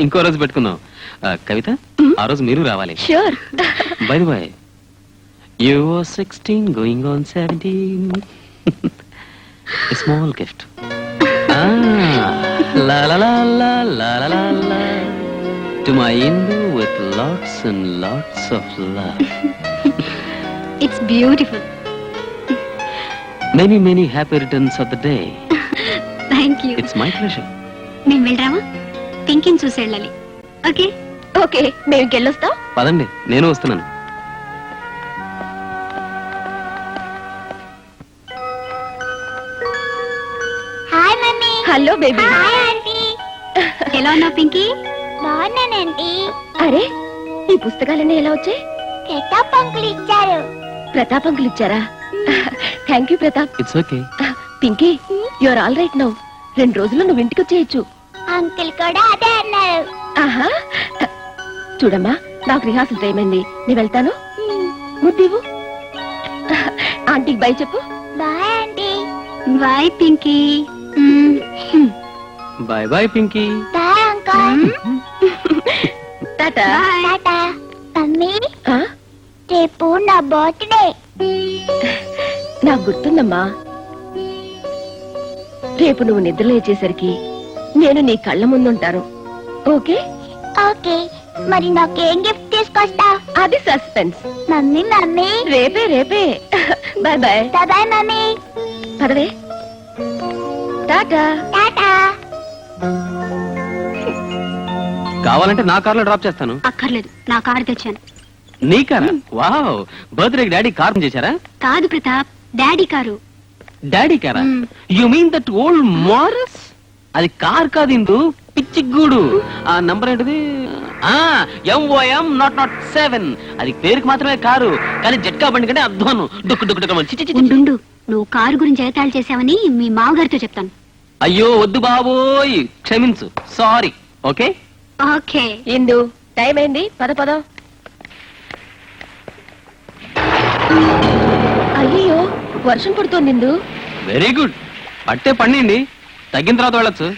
ఇంకో రోజు పెట్టుకుందాం. కవిత, ఆ రోజు మీరు రావాలి. Sure. Bye bye, you are 16 going on 17. Small gift. La la la la la la la la to my Indu with lots and lots of love. It's beautiful. Many many happy returns of the day. Thank you. It's my pleasure. మేము వెళ్ళరామా? పింకిని చూసి వెళ్ళాలి. ఓకే. ఓకే, మేము ఇంకెళ్ళొస్తాం. పదండి, నేను వస్తున్నాను. Hi mummy. Hello baby. Hi aunty. ఎలా ఉన్నావు పింకీ? బాగున్నానండి. అరే, ఈ పుస్తకాలన్నీ ఎలా వచ్చాయి? ప్రతాప్ అంకుల్ ఇచ్చారు. ప్రతాప్ అంకుల్ ఇచ్చారా? Thank you Pratap. It's okay. Pinky, you are all right now. 2 రోజుల్లో నువ్వు ఇంటికి వచ్చేయచ్చు. అంకుల్ కూడా అదే అన్నారు. ఆహా, చూడమ్మా, నాకు రిహార్సల్ టైం అయింది, నేను వెళ్తాను. ముద్దివు. ఆంటీకి బై చెప్పు. Bye aunty. Bye Pinky. Bye bye Pinky. Bye uncle. టాటా. టాటా. మమ్మీ, ఆ, రేపు నా బర్త్డే. నాకు గుర్తుందమ్మా. రేపు నువ్వు నిద్ర లేచేసరికి నేను నీ కళ్ళ ముందుంటాను, ఓకే? ఓకే, మరి నాకేం గిఫ్ట్ తీసుకొస్తా? అది సస్పెన్స్. Mummy mummy. రేపే రేపే. Bye bye. Bye mummy. పదవే. టాటా. టాటా. కావాలంటే నా కార్లో డ్రాప్ చేస్తాను. అక్కర్లేదు, నా కారు తెచ్చాను. నీ కారా? వావ్, బర్త్డేకి డాడీ కార్ చేశారా? కాదు ప్రతాప్, డాడీ కారు. డాడీ కారా? You mean that old Morris? అది కార్ కాదు ఇందు, పిచ్చి గూడు. ఆ నంబర్ ఏంటిది? MOM 007. అది పేరుకి మాత్రమే కారు, కానీ జట్కా బండి కంటే అధ్వానం. డుక్కు డుక్కు డుక్కు చి చి చి చి. ఉండు, నువ్వు కారు గురించి ఎగతాళి చేశావని మీ మామగారితో చెప్తాను. అయ్యో వద్దు బాబోయ్, క్షమించు, sorry. Okay okay. Indu, time అయింది, పద పద. అయ్యో, వర్షం పడుతోంది ఇందు. వెరీ గుడ్, పట్టే పండింది, తగ్గిన తర్వాత వెళ్ళొచ్చు.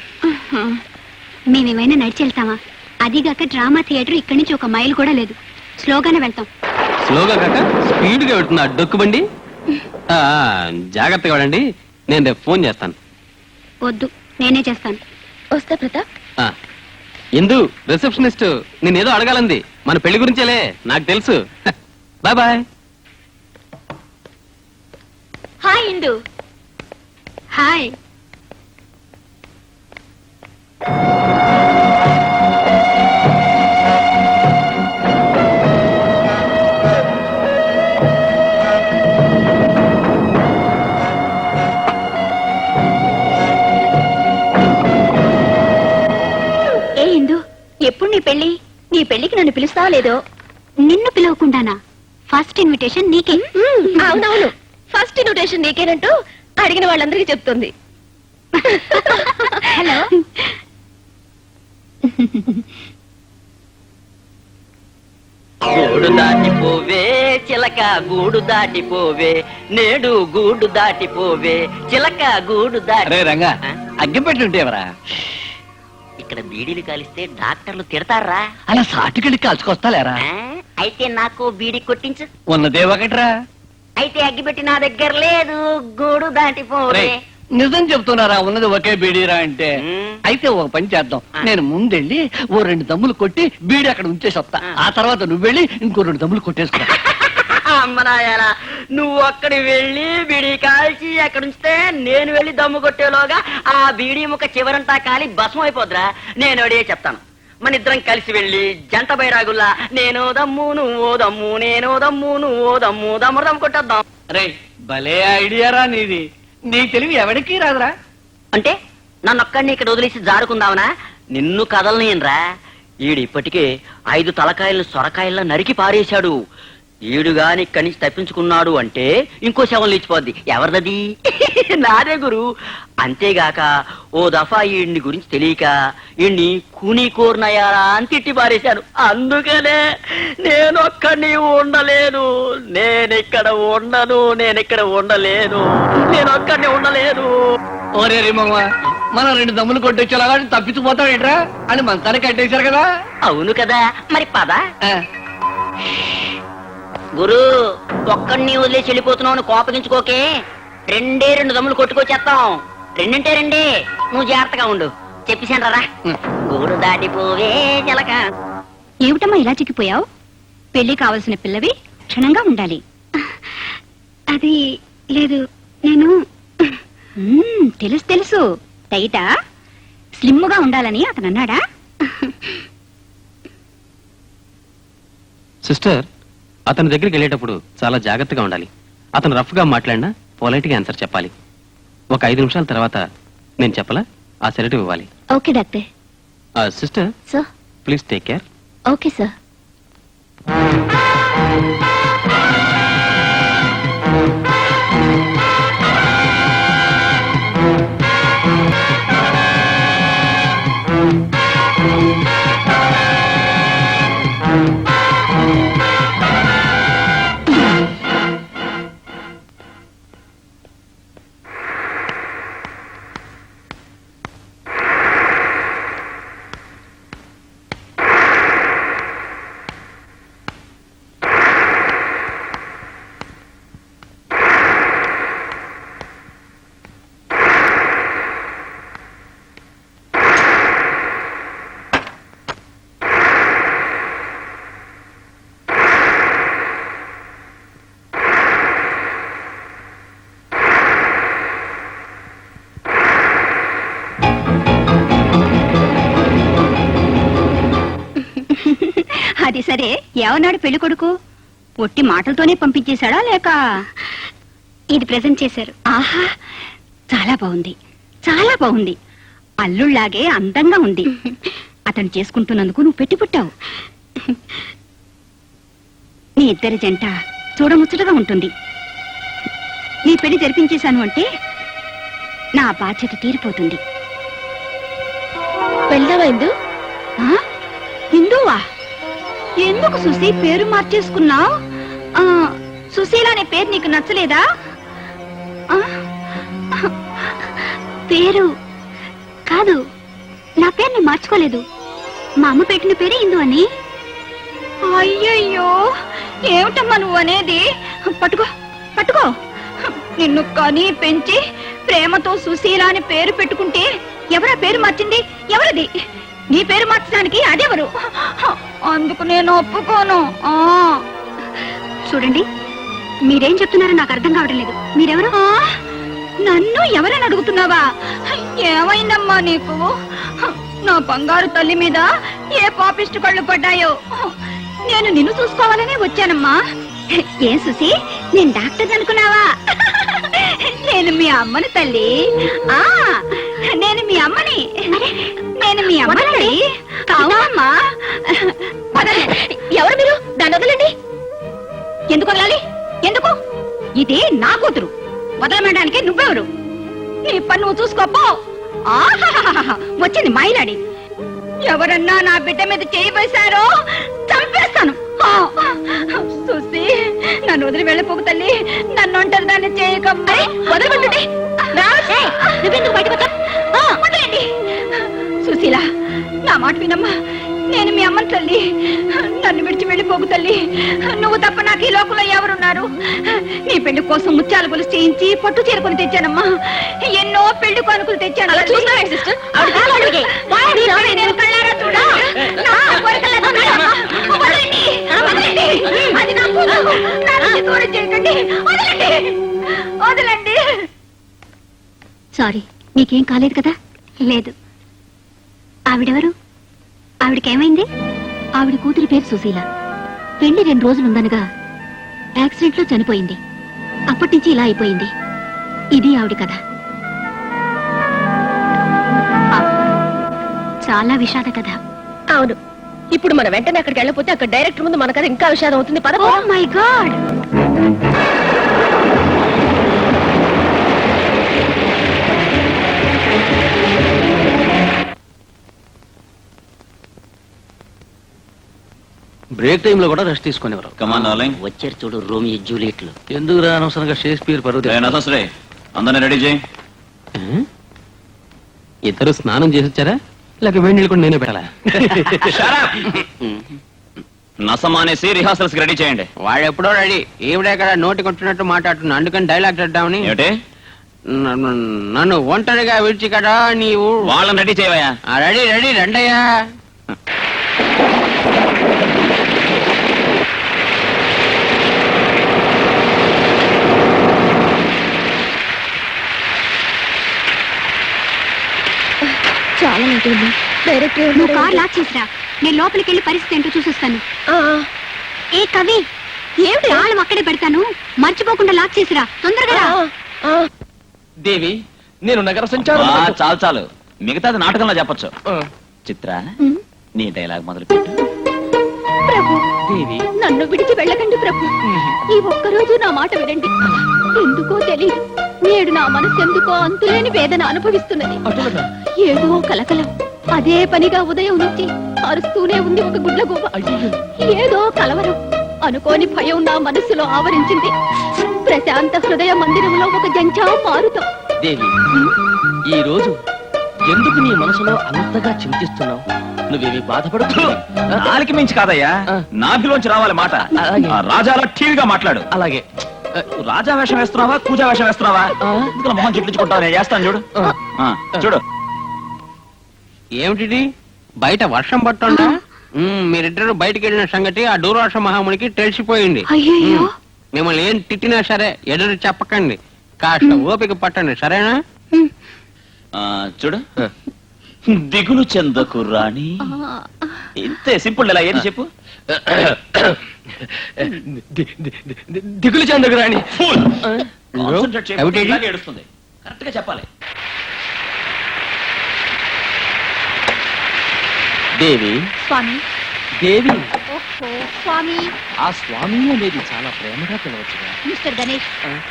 మేమేమైనా నడిచి వెళ్తామా? అదిగాక డ్రామా థియేటర్ ఇక్కడి నుంచి 1 మైల్ కూడా లేదు. స్లోగానే వెళ్తాం. స్లోగా కాక స్పీడ్ గా వెళ్తున్నా డొక్కు బండి. జాగ్రత్తగా వాడండి, నేను రేపు ఫోన్ చేస్తాను. వద్దు, నేనే చేస్తాను. వస్తా ప్రతాప్. ఇందు, రిసెప్షనిస్ట్ నేనేదో అడగాలంది, మన పెళ్లి గురించేలే, నాకు తెలుసు. Bye bye. Hi Indu. Hi. ఏ ఇందు, ఎప్పుడు నీ పెళ్లి? నీ పెళ్లికి నన్ను పిలుస్తావా లేదో? నిన్ను పిలవకుండానా? ఫస్ట్ ఇన్విటేషన్ నీకే. అవునవును, ఫస్ట్ ఇన్విటేషన్ నీకేనంటూ అడిగిన వాళ్ళందరికీ చెప్తుంది. హలో. గూడు దాటిపోవే చిలక, గూడు దాటిపోవే, నేడు గూడు దాటిపోవే చిలక, గూడు దాటి. రంగా, అగ్గి పెట్టుంటేవరా? ఇక్కడ బీడీలు కాలిస్తే డాక్టర్లు తిడతారా? అలా సాటుకెళ్ళి కాల్చుకొస్తాలేరా? అయితే నాకు బీడీ కొట్టించు. ఉన్నదే ఒకట్రా. అయితే అగ్గిపెట్టి నా దగ్గర లేదు, గూడు దాటిపోవే. నిజం చెప్తున్నారా? ఉన్నది ఒకే బీడీరా అంటే? మ్మ్. అయితే ఒక పని చేద్దాం, నేను ముందెళ్ళి 2 దమ్ములు కొట్టి బీడీ అక్కడ ఉంచేసి వస్తా. ఆ తర్వాత నువ్వు వెళ్ళి ఇంకో 2 దమ్ములు కొట్టేసుకో. అమ్మనాయాల, నువ్వు అక్కడి వెళ్ళి బీడీ కాల్చి అక్కడ ఉంచితే నేను వెళ్ళి దమ్ము కొట్టేలోగా ఆ బీడీ ముక్క చివరంతా కాలి భస్మం అయిపోద్రా. నేను అడిగే చెప్తాను. మన ఇద్దరం కలిసి వెళ్ళి జంట బైరాగుల్లా నేను దమ్ము నువ్వో దమ్ము నేను దమ్ము నువ్వో దమ్ము దమ్ము కొట్టేద్దాం. రే భలే ఐడియారా నీది. నీ తెలివి ఎవరికి రాదురా. అంటే నన్ను ఒక్కడిని ఇక్కడ వదిలేసి జారుకుందావనా? నిన్ను కదలనేనరా. ఈడు ఇప్పటికే 5 తలకాయలను సొరకాయల్లో నరికి పారేశాడు. ఈడుగాని ఇక్కడి నుంచి తప్పించుకున్నాడు అంటే ఇంకో శవం లేచిపోద్ది. ఎవరిదది? నాదే గురు. అంతేగాక ఓ దఫా ఈయన్ని గురించి తెలియక ఈయన్ని కూనీ కోరినయారా అని తిట్టి పారేశాను. అందుకనే నేనొక్కడిని ఉండలేను. నేనిక్కడ ఉండలేను. నేనొక్కడిని ఉండలేను. ఓరే రిమమ్మ, మనం 2 దమ్ములు కొట్టొచ్చేలాగా తప్పించిపోతాడేట్రా అని మంచానికి కట్టేశారు కదా. అవును కదా, మరి పద. ఆ, గురు, ఒక్కడిని వదిలేసి వెళ్ళిపోతున్నావు కోపగించుకోకే. 2 దమ్ములు కొట్టుకొచ్చేస్తాం. 2 నువ్వు జాగ్రత్తగా ఉండు. చెప్పేశాను రా. గూడు దాటిపోవే జలక. ఏమిటమ్మా ఇలా చిక్కిపోయావు? పెళ్లి కావలసిన పిల్లవి క్షణంగా ఉండాలి. అది లేదు, నేను తెలుసు టైట స్లిమ్గా ఉండాలని అతను అన్నాడా? సిస్టర్, అతని దగ్గరికి వెళ్ళేటప్పుడు చాలా జాగ్రత్తగా ఉండాలి. అతను రఫ్ గా మాట్లాడినా పొలైట్ గా ఆన్సర్ చెప్పాలి. ఒక 5 నిమిషాల తర్వాత నేను చెప్పలా ఆ సెలటివ్ ఇవ్వాలి. Okay doctor. Sister, sir. Please take care. Okay sir. అది సరే, ఏమన్నాడు పెళ్లి కొడుకు? ఒట్టి మాటలతోనే పంపించేశాడా లేక? ఇది ప్రెజెంట్ చేశారు. ఆహా, చాలా బాగుంది, చాలా బాగుంది. అల్లుళ్లాగే అందంగా ఉంది. అతను చేసుకుంటున్నందుకు నువ్వు పెట్టి పుట్టావు. నీ ఇద్దరి జంట చూడముచ్చటగా ఉంటుంది. నీ పెళ్లి జరిపించేశాను అంటే నా బాధ్యత తీరిపోతుంది. పెళ్ళమైందు? హిందువా? ఎందుకు సుశీ పేరు మార్చేసుకున్నావు? సుశీల అనే పేరు నీకు నచ్చలేదా? పేరు కాదు, నా పేరుని మార్చుకోలేదు. మా అమ్మ పెట్టిన పేరే ఇందు అని. అయ్యయ్యో, ఏమిటమ్మా నువ్వు అనేది? పట్టుకో పట్టుకో. నిన్ను కని పెంచి ప్రేమతో సుశీల అని పేరు పెట్టుకుంటే ఎవరా పేరు మార్చింది? ఎవరిది? నీ పేరు మార్చడానికి అదెవరు? అందుకు నేను ఒప్పుకోను. చూడండి, మీరేం చెప్తున్నారో నాకు అర్థం కావడం లేదు. మీరెవరు? నన్ను ఎవరని అడుగుతున్నావా? ఏమైందమ్మా నీకు? నా బంగారు తల్లి మీద ఏ పాపిష్టి కళ్ళు పడ్డాయో. నేను నిన్ను చూసుకోవాలనే వచ్చానమ్మా. ఏం సుశీ, నేను డాక్టర్ అనుకున్నావా? నేను మీ అమ్మని తల్లి. నేను మీ అమ్మని. నేను మీ అమ్మని. అవునమ్మా. ఎవరు మీరు? దాన్ని వదలండి. ఎందుకు వదలాలి? ఎందుకు? ఇది నా కూతురు. వదలమనడానికి నువ్వెవరు? నీ పని నువ్వు చూసుకోపో. వచ్చింది మైలాడి. ఎవరన్నా నా బిడ్డ మీద చేయి వేశారో చంపేస్తాను. చూసి నన్ను వదిలి వెళ్ళిపోకు తల్లి. నన్ను ఒంటరి దాన్ని చేయకమ్మా. వదలమంటుంటే నువ్వెందుకు బయటపోతా? వదలండి. సుశీల, నా మాట వినమ్మా. నేను మీ అమ్మని తల్లి. నన్ను విడిచి వెళ్ళిపోకు తల్లి. నువ్వు తప్ప నాకు ఈ లోకంలో ఎవరున్నారు? నీ పెళ్లి కోసం ముత్యాల గొలుసు చేయించి పట్టు చీరకొని తెచ్చానమ్మా. ఎన్నో పెళ్లి కొనుక్కులు తెచ్చాను. అలా చూస్తున్నావే సిస్టర్? నేను కళ్ళారా చూడా. నా కోరికల్లా చూడాలమ్మా. వదలండి, వదలండి. అది నా కూతురు. నా నుంచి దూరం చేయకండి. వదలండి, వదలండి. సారీ, నీకేం కాలేదు కదా? లేదు. ఆవిడెవరు? ఆవిడకేమైంది? ఆవిడ కూతురి పేరు సుశీల. పెళ్లి 2 రోజులు ఉందనగా యాక్సిడెంట్ లో చనిపోయింది. అప్పటి నుంచి ఇలా అయిపోయింది. ఇది ఆవిడ కథ. చాలా విషాద కథ. అవును, ఇప్పుడు మనం వెంటనే అక్కడికి వెళ్ళకపోతే అక్కడ డైరెక్టర్ ముందు మన కథ ఇంకా విషాదం అవుతుంది. పద ఓ మై గాడ్! బ్రేక్ టైంలో కూడా రెస్ట్ తీసుకునేవారు. Come on darling. వచ్చారు చూడు రోమియో జూలియట్లు. ఎందుకు రా అనవసరంగా షేక్స్పియర్ పరువు నసస్రే అందరిని రెడీ చేయి. ఇద్దరు స్నానం చేసి వచ్చారా, లేక వేడి నీళ్ళు కూడా నేనే పెట్టాలా? నసమానేసి రిహార్సల్స్ రెడీ చేయండి. వాడు ఎప్పుడో రెడీ, ఈవిడే కదా నోటి కొట్టినట్టు మాట్లాడుతున్నా, అందుకని డైలాగ్ చెప్దామని. ఏమిటి? నన్ను ఒంటరిగా విడిచి కదా నీవు. వాళ్ళని రెడీ చేయవయ్యా. రెడీ రెడీ రండయ్యా. చాలా లేట్ అయింది. డైరెక్టర్ నువ్వు కార్ లాక్ చేసిరా, నేను లోపలికి వెళ్ళి పరిస్థితి ఏంటో చూసిస్తాను. ఏ కవి, ఏమిటి తాళం అక్కడే పెడతాను, మర్చిపోకుండా లాక్ చేసిరా, తొందరగా రా. దేవి, నేను నగర సంచారం చాలు చాలు, మిగతాది నాటకంలో చెప్పొచ్చు. చిత్ర, నీ డైలాగ్ మొదలు పెట్టు. ప్రభు, దేవి, నన్ను విడిచి వెళ్ళకండి ప్రభు. ఈ ఒక్కరోజు నా మాట వినండి. ఎందుకో తెలియదు, నేడు నా మనసు ఎందుకో అంతులేని వేదన అనుభవిస్తున్నది. అటులనా? ఏదో కలకలం, అదే పనిగా ఉదయం నుంచి అరుస్తూనే ఉంది ఒక గుడ్లగూబ. ఏదో కలవరం, అనుకోని భయం నా మనస్సులో ఆవరించింది. ప్రశాంత హృదయ మందిరంలో ఒక జంచా మారుతాం. దేవి, ఈ రోజు ఎందుకు నీ మనసులో అంతగా చింతిస్తున్నావు? నువ్వేమి బాధపడుతూ? నాలుగు మించి కాదయ్యా, నాభిలోంచి రావాలి మాట. అలాగే. ఆ రాజాలా ఠీవిగా మాట్లాడు. అలాగే. రాజా వేషం వేస్తున్నావా, కూజా వేషం వేస్తున్నావా? ఇందులో మొహం చిట్లించుకుంటావు, నేను చేస్తాను చూడు. చూడు. ఏమిటి బయట వర్షం పట్టుండా? మీరిద్దరు బయటికి వెళ్ళిన సంగతి ఆ దూరవర్ష మహామునికి తెలిసిపోయింది. అయ్యయ్యో, మిమ్మల్ని ఏం తిట్టినా సరే ఎదురు చెప్పకండి, కాస్త ఓపిక పట్టండి, సరేనా? చూడు, దిగులు చెందకు రాణి. ఇంతే సింపుల్. ఇలా ఏంటి చెప్పు. దిగులు చెందకు రాణి. ఏడుస్తుంది, కరెక్ట్ గా చెప్పాలి. దేవి, స్వామి. దేవి, ఓహో స్వామి. ఆ స్వామి అనేది చాలా ప్రేమగా పిలవచ్చుగా. మిస్టర్ గణేష్,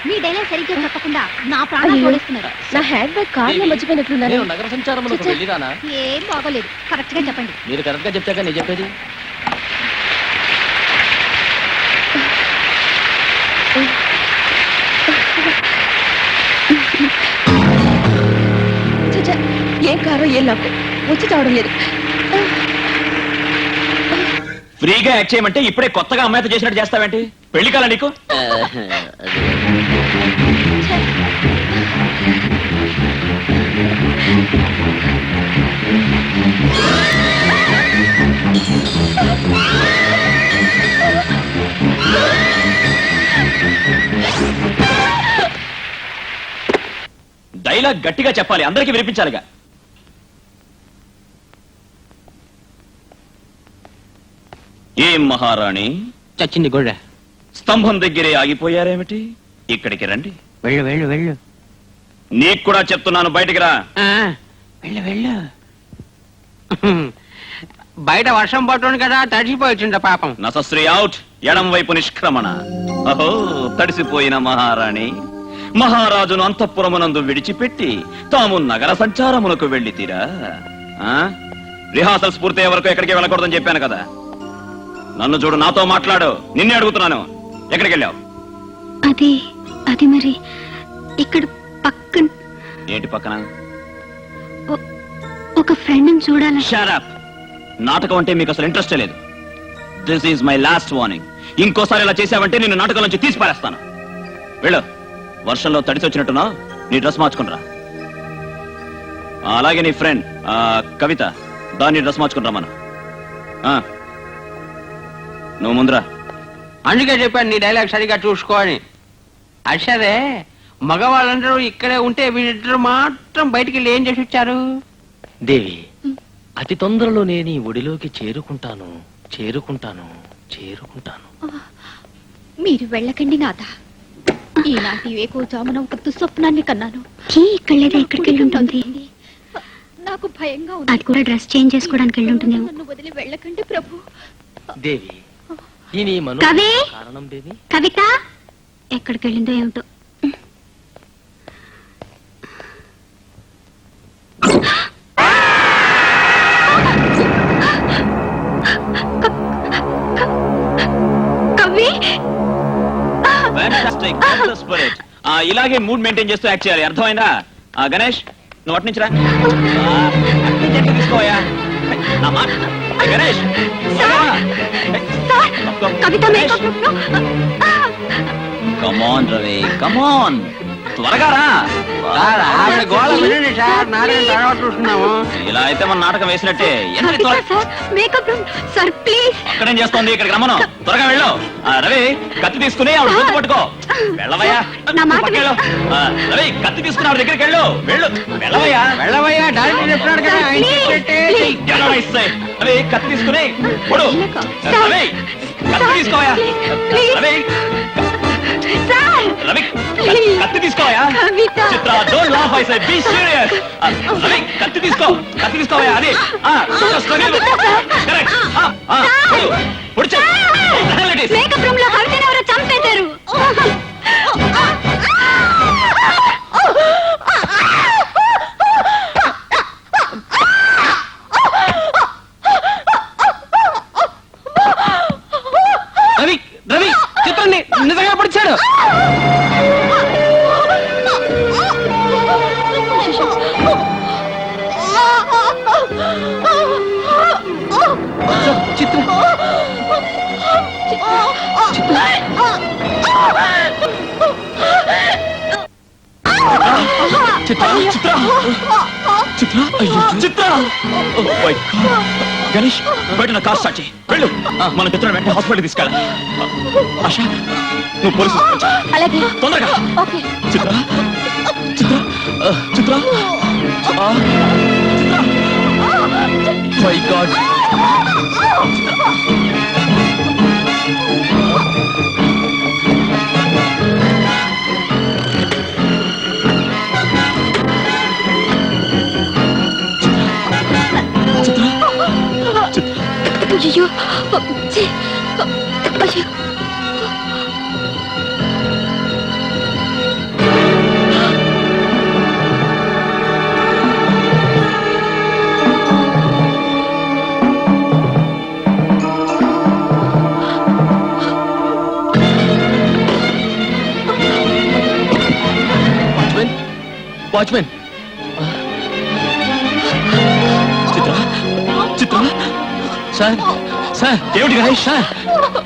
మీ డైలాగ్ సరిగ్గా చెప్పకుండా నా ప్రాణాలు ఓడిస్తున్నారు. నా హ్యాండ్ బ్యాగ్ కార్లో మర్చిపోయినట్లున్నారు. నేను నగర సంచారం వెళ్ళిరానా? ఏం బాగోలేదు, కరెక్ట్ గా చెప్పండి. మీరు కరెక్ట్ గా చెప్తాక నేను చెప్పేది. చచ్చా, ఏం కారో ఏం నాకు వచ్చి చావడం లేదు. ఫ్రీగా యాక్ట్ చేయమంటే ఇప్పుడే కొత్తగా అమ్మాయితో చేసినట్టు చేస్తావేంటి? పెళ్లి కాల నీకు? డైలాగ్ గట్టిగా చెప్పాలి, అందరికీ వినిపించాలిగా. ఏం మహారాణి, చచ్చింది గొడ్డ. స్తంభం దగ్గరే ఆగిపోయారేమిటి? ఇక్కడికి రండి. వెళ్ళు వెళ్ళు వెళ్ళు. నీకు కూడా చెప్తున్నాను, బయటికి రా. వెళ్ళు వెళ్ళు. బయట వర్షం పట్టును కదా, తడిసిపోయిండ పాపం. నసశ్రీ అవుట్. ఎడం వైపు నిష్క్రమణ. అహో, తడిసిపోయిన మహారాణి మహారాజును అంతఃపురమునందు విడిచిపెట్టి తాము నగర సంచారమునకు వెళ్ళి తీరా. రిహార్సల్స్ పూర్తయ్యే వరకు ఎక్కడికి వెళ్ళకూడదని చెప్పాను కదా. నన్ను చూడు, నాతో మాట్లాడు. నిన్నే అడుగుతున్నాను, ఎక్కడికి వెళ్ళావు? అది అది మరి ఇక్కడ పక్కన. ఏంటి పక్కన? ఒక ఫ్రెండ్ చూడాలని. Shut up. నాటకం అంటే మీకు అసలు ఇంట్రెస్టే లేదు. This is my last warning. ఇంకోసారి ఇలా చేసావంటే నేను నాటకం నుంచి తీసి పారేస్తాను. వెళ్ళు. వర్షంలో తడిసి వచ్చినట్టున్నా, నీ డ్రెస్ మార్చుకునిరా. అలాగే నీ ఫ్రెండ్ కవిత, దాన్ని డ్రెస్ మార్చుకునిరా మనం. నువ్వు ముందురా. అందుకే చెప్పాను నీ డైలాగ్ సరిగా చూసుకోని. అసరే మగవాళ్ళందరూ ఇక్కడే ఉంటే వీళ్ళిద్దరు మాత్రం బయటికి వెళ్ళి ఏం చేసి వచ్చారు? దేవి, అతి తొందరలోనే నీ ఒడిలోకి చేరుకుంటాను చేరుకుంటాను చేరుకుంటాను. మీరు వెళ్ళకండి నాథ. ఈనాటి వేకోజామున ఒక దుస్వప్నాన్ని కన్నాను. కీ ఇక్కడ లేదా ఎక్కడికి వెళ్ళి ఉంటుంది? నాకు భయంగా అది కూడా డ్రెస్ చేంజ్ చేసుకోవడానికి వెళ్ళి ఉంటుందేమో. నన్ను వదిలి వెళ్ళకండి ప్రభు. దేవి ఈ నీ మనో కవి! కారణం దేవి. కవిత ఎక్కడికి వెళ్ళిందో ఏమిటో. కవి! Fantastic, that's the spirit. ఇలాగే మూడ్ మెయింటైన్ చేస్తూ యాక్ట్ చేయాలి, అర్థమైందా? గణేష్ నువ్వు అటు నుంచి రా. అటు నుంచి ఎట్లా తీసుకోవా నా మాట. గణేష్ కవిత మేకప్ కమాన్ రవి, కమాన్ త్వరగా రా. సార్ ఆవిడ గోళ వినండి సార్, నారాయణ తర్వాత చూస్తున్నాము. ఇలా అయితే మన నాటకం వేసినట్టే. ఎంత త్వరగా sir makeup room sir please. అక్కడేం చేస్తోంది, ఇక్కడికి రమ్మను. త్వరగా వెళ్ళు. రవి కత్తి తీసుకుని ఆవిడ గొంతు పట్టుకో. వెళ్ళవయ్యా. నా మాట పక్కకి వెళ్ళు. రవి కత్తి తీసుకుని ఆవిడ దగ్గరికి వెళ్ళు. వెళ్ళు వెళ్ళవయ్యా. వెళ్ళవయ్యా, డైరెక్టర్ చెప్తున్నాడు కదా, ఆయన చెప్పేట్టే. రవి కత్తి తీసుకుని పొడు. రవి కత్తి తీసుకోవా. రవి సార్ రవి కత్తి తీసుకోవా. Kavitha. Chitra don't laugh, I say be serious. Ravi కత్తి తీసుకోవా. అది కరెక్ట్. పొడి చెయ్. మేకప్ రూమ్ లో కవితని ఎవరో చంపేశారు. రవి రవి చిత్రాన్ని నిజంగా పడిచాడు. చిత్ర గణేష్ బయట నా కార్ స్టార్ట్ చేయి. వెళ్ళు. మన చిత్రం వెంటనే హాస్పిటల్ తీసుకెళ్ళాలి. ఆశా నువ్వు పోలీసు అలాగే తొందరగా. Okay. Chitra Chitra Chitra my God. అయ్యో ఛీ! అయ్యో వాచ్మెన్ చిత్ర చిత్ర సార్ సార్ ఏమిటి గణేష్? సార్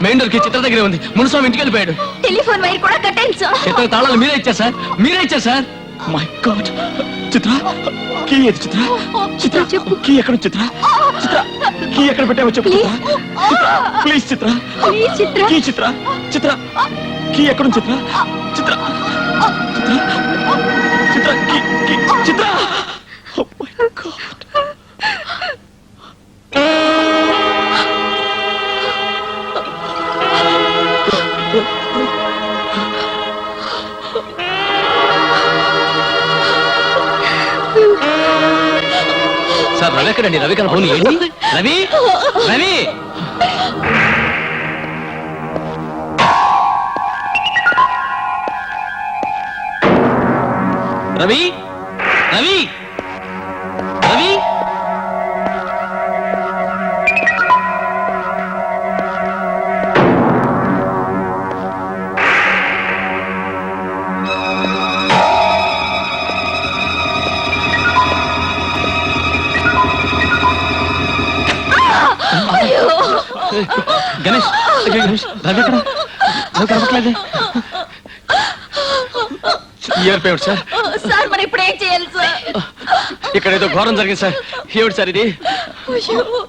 మెయిన్ డోర్ కి చిత్ర దగ్గరే ఉంది. మునుస్వామి ఇంటికి వెళ్ళిపోయాడు. టెలిఫోన్ వైర్ కూడా కట్టాను సార్. చిత్ర తాళాలు మీరే ఇచ్చారు సార్, మీరే ఇచ్చారు sir. My god. Chitra key ఏది? చిత్ర చిత్ర చెప్పు. కీ ఎక్కడ? చిత్ర చిత్ర కీ ఎక్కడ పెట్టావో చెప్పు. Chitra please Chitra please Chitra. Key Chitra Chitra key ఎక్కడ? Chitra Chitra Chitra Chitra key key Chitra. Oh my God. Sir Ravi ఎక్కడండి? రవి కనపడి ఏంటి? రవి రవి రవి రవి రవి గణేష్ గణేష్ రవి ఎక్కడ? రవి కనపట్లేదే. Year payment sir. సార్ మరి ఇప్పుడు ఏం చేయాలి సార్? ఇక్కడ ఏదో ఘోరం జరిగింది సార్. ఏమిటి సార్ ఇది?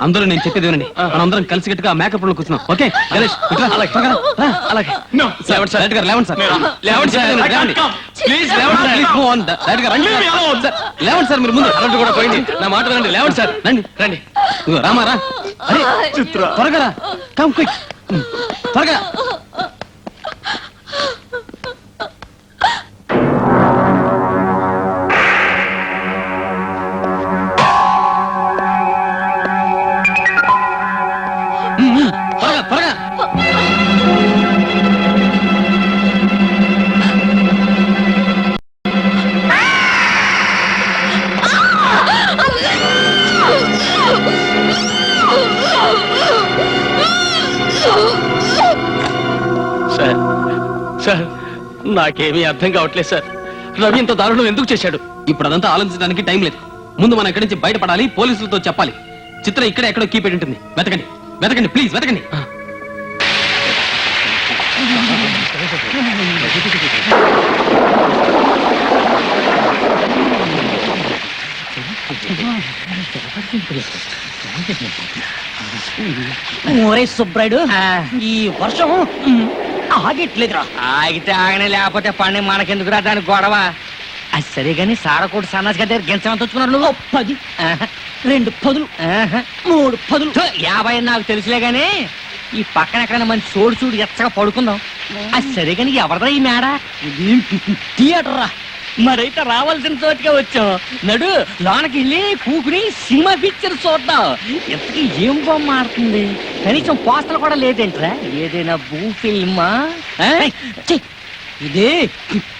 అందరూ నేను చెప్పేది వినండి. మనందరం కలిసి గట్టిగా మేకప్ లో కూర్చున్నాం. ఓకే గణేష్ ఇట్రా. అలాగే లేవండి సార్. డైరెక్ట్ గారు లేవండి సార్. లేవండి సార్. లేవండి. ప్లీజ్ లేవండి sir. Please move on. Direct గా రండి సార్. లేవండి సార్. మీరు ముందు కరెంట్ కూడా పోయింది. నా మాట రండి. లేవండి సార్. రండి. రండి. ఇదిగో రామారా. అరే త్వరగా రా. Come quick. త్వరగా. త్వరగా త్వరగా. సార్ సార్ నాకేమీ అర్థం కావట్లేదు సార్. రవి ఇంత దారుణం ఎందుకు చేశాడు? ఇప్పుడు అదంతా ఆలోచించడానికి టైం లేదు. ముందు మనం ఇక్కడి నుంచి బయటపడాలి. పోలీసులతో చెప్పాలి. చిత్ర ఇక్కడే ఎక్కడో కీ పెట్టి ఉంటుంది. వెతకండి వెతకండి ప్లీజ్ వెతకండి. ఒరే సుబ్రాయుడు, ఈ వర్షం ఆగట్లేదురా. ఆగితే ఆగనే, లేకపోతే పని మనకెందుకురా దాని గొడవ. అది సరే గాని సారకోటి సన్నాసి గారి దగ్గర గెలిచామని తెచ్చుకున్నారు నువ్వు. 10, 2 10, 3 10. 50 నాకు తెలుసులే గాని ఈ పక్కన ఎక్కడైనా మంచి చోడు చూడు ఎచ్చగా పడుకుందాం. అది సరే గాని ఎవరిదా ఈ మేడ? ఇది థియేటర్ రా. మరైతే రావాల్సిన చోటుకే వచ్చాం. నడు లోనకి వెళ్ళి కూకుని సినిమా పిక్చర్ చూద్దాం. ఎంతకీ ఏం బొమ్మ ఆడుతుంది? కనీసం పోస్టర్లు కూడా లేదేంట్రా? ఏదైనా భూ ఫిల్మా? ఛీ, ఇది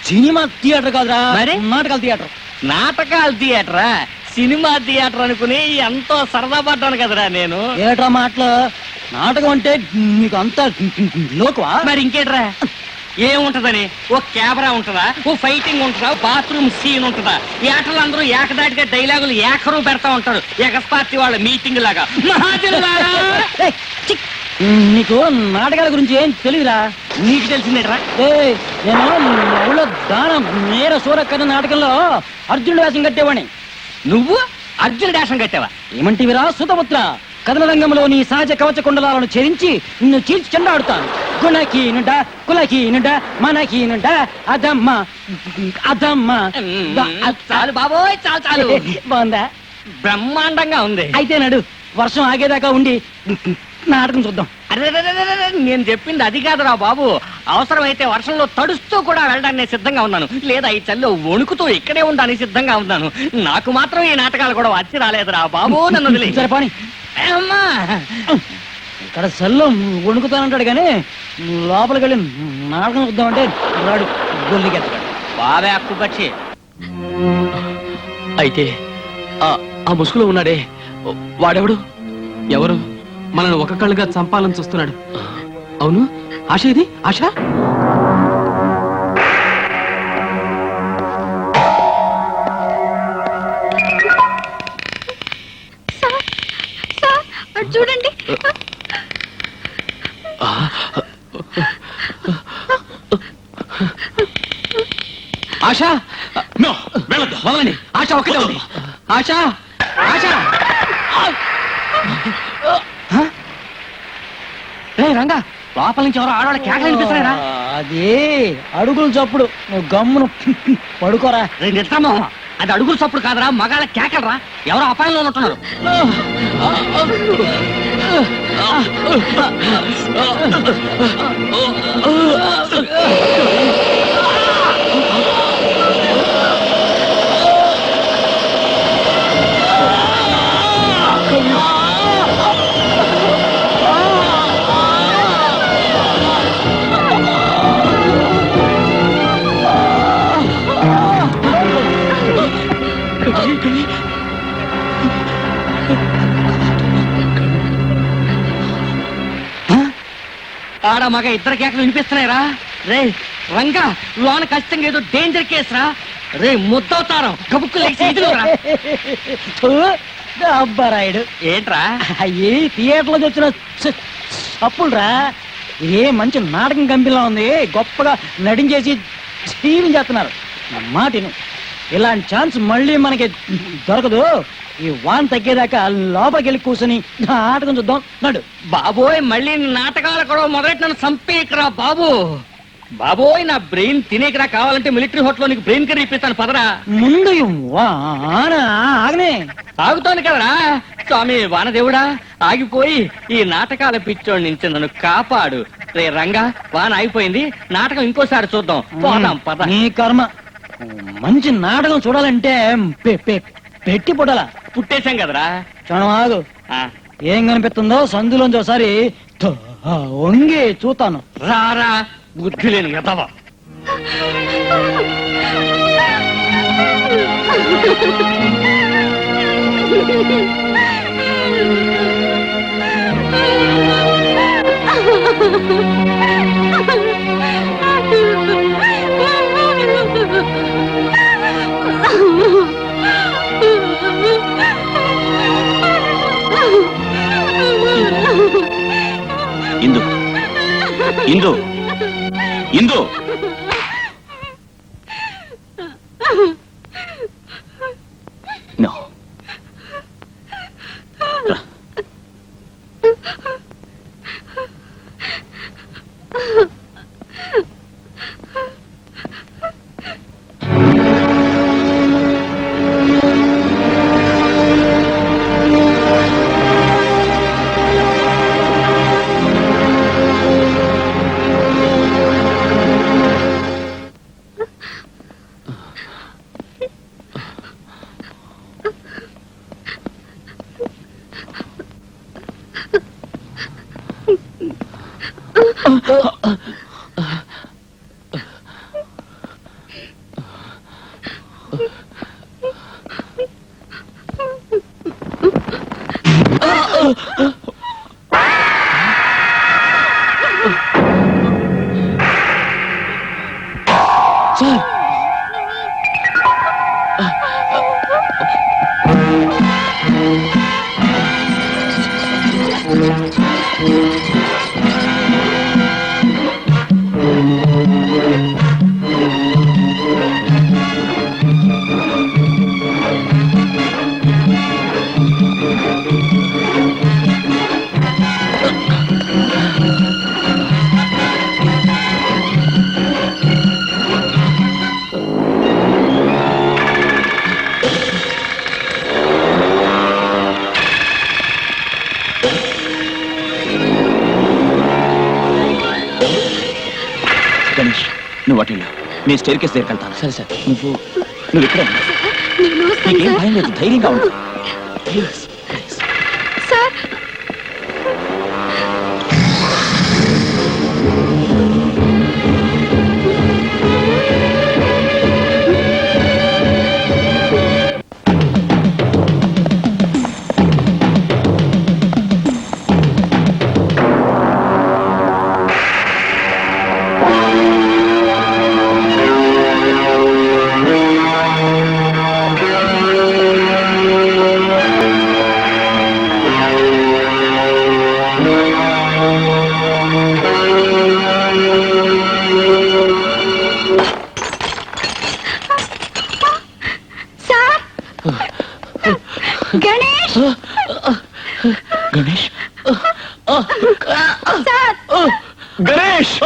సినిమా థియేటర్ కాదురా, మరి? నాటకాల థియేటర్. నాటకాల థియేటరా? సినిమా థియేటర్ అనుకుని ఎంతో సరదా పడ్డాను కదరా నేను. ఏట్రా మాటలు? నాటకం అంటే నీకు అంతా లోకువా? మరి ఇంకేట్రా ఏముంటదని? ఓ కెమెరా ఉంటుందా, ఓ ఫైటింగ్ ఉంటుందా, బాత్రూమ్ సీన్ ఉంటుందా? ఏటలు అందరూ ఏకదాటిగా డైలాగులు ఏకరు పెడతా ఉంటారు. ఎగస్పార్టీ వాళ్ళ మీటింగ్ లాగా. మహాజనులారా! ఏయ్, ఛీ, నీకు నాటకాల గురించి ఏం తెలియదురా. నీకు తెలిసిందేట్రా? నేను మా ఊళ్ళో దానం నేర సూరక్కన్న నాటకంలో అర్జునుడు వేషం కట్టేవాణ్ణి. నువ్వు అర్జున డాషం కట్టావా? ఏమంటివిరా సుతపుత్ర? కథన రంగంలో నీ సహజ కవచ కుండలాలను ఛేదించి నిన్ను చీల్చి చెండాడుతాను. గుణకీనుడ కులకీనుడ మనకీనుడ అదమ్మ అదమ్మ. చాలు బాబోయ్, చాలు చాలు. బాగుందా? బ్రహ్మాండంగా ఉంది. అయితే నడు, వర్షం ఆగేదాకా ఉండి నాటకం చూద్దాం. అరే నేను చెప్పింది అది కాదురా బాబు. అవసరమైతే వర్షంలో తడుస్తూ కూడా వెళ్ళడానికి నేను సిద్ధంగా ఉన్నాను. లేదా ఈ చల్లో వణుకుతూ ఇక్కడే ఉండడానికి సిద్ధంగా ఉన్నాను. నాకు మాత్రం ఈ నాటకాలు కూడా వచ్చి రాలేదురా బాబు. నన్ను వదిలే. సరే పోనీ. అమ్మా, ఇక్కడ సెల్లో వణుకుతానంటాడు కానీ లోపలికి వెళ్ళి నాటకం చూద్దామంటే రాడు గొల్లికెత్తాడు. బాబే అక్కు పక్షి. అయితే ఆ ముసుగులో ఉన్నాడే వాడెవడు? ఎవరు మనల్ని ఒక కళ్ళుగా చంపాలని చూస్తున్నాడు? అవును, ఆశ ఇది ఆశ. చూడండి. ఆశ వదలండి. ఆశ ఒక్కటే ఉంది. ఆశ ఆశ. రే రంగా, లోపల నుంచి ఎవరో ఆడవాళ్ళ కేకలు వినిపిస్తున్నారా? అది అడుగులు చప్పుడు. నువ్వు గమ్మును పడుకోరా. రెండు ఇస్తామా? అది అడుగులు చప్పుడు కాదరా, మగాళ్ళ కేకలరా. ఎవరో అపాయంలో ఉంటున్నారు. ఆడ మగ ఇద్దరు కేకలు వినిపిస్తున్నాయిరా. రే రంగా, లోన ఖచ్చితంగా ఏదో డేంజర్ కేసురా. రే ముద్దవుతారం, కబుక్కు లేచి అబ్బారాయుడు. ఏంట్రా అయ్యి థియేటర్లో తెచ్చిన అప్పుడురా. ఏ మంచి నాటకం కంపెనీలా ఉంది. గొప్పగా నటించేసి జీవించేస్తున్నారు. నా మాటను ఇలాంటి ఛాన్స్ మళ్ళీ మనకి దొరకదు. ఈ వాన్ తగ్గేదాకా లోపలికి వెళ్ళి కూర్చొని నాటకం చూద్దాం. నడు. బాబోయ్, మళ్ళీ నాటకాలు కూడా మొదలెట్టి నన్ను చంపేకరా బాబు. బాబోయ్, నా బ్రెయిన్ తినేకరా. కావాలంటే మిలిటరీ హోటల్లో నీకు బ్రెయిన్ కర్రీ ఇప్పిస్తాను, పదరా. ముందు ఈ వాన ఆగనే. ఆగుతోంది కదరా. స్వామి వానదేవుడా, ఆగిపోయి ఈ నాటకాల పిచ్చోడి నుంచి నన్ను కాపాడు. రే రంగా, వాన ఆగిపోయింది, నాటకం ఇంకోసారి చూద్దాం. పోదాం పద. నీ కర్మ. మంచి నాటకం చూడాలంటే పెట్టి పుట్టాల. పుట్టేశాం కదరా. క్షణం ఆగు. ఆ, ఏం కనిపిస్తుందో సందులోంచి ఒకసారి వంగి చూస్తాను. రారా బుద్ధి లేని ఎదవా. ఇందు ఇందు ఇందు నో. రా. గణేష్, నువ్వు అటు వెళ్ళు. నేను స్టేర్ కేసు దగ్గరికి వెళ్తాను. సరే సార్. నువ్వు ఇక్కడ నీకేం భయం లేదు, ధైర్యంగా ఉండు. Please please. Sir, Ganesh Ganesh sir, Ganesh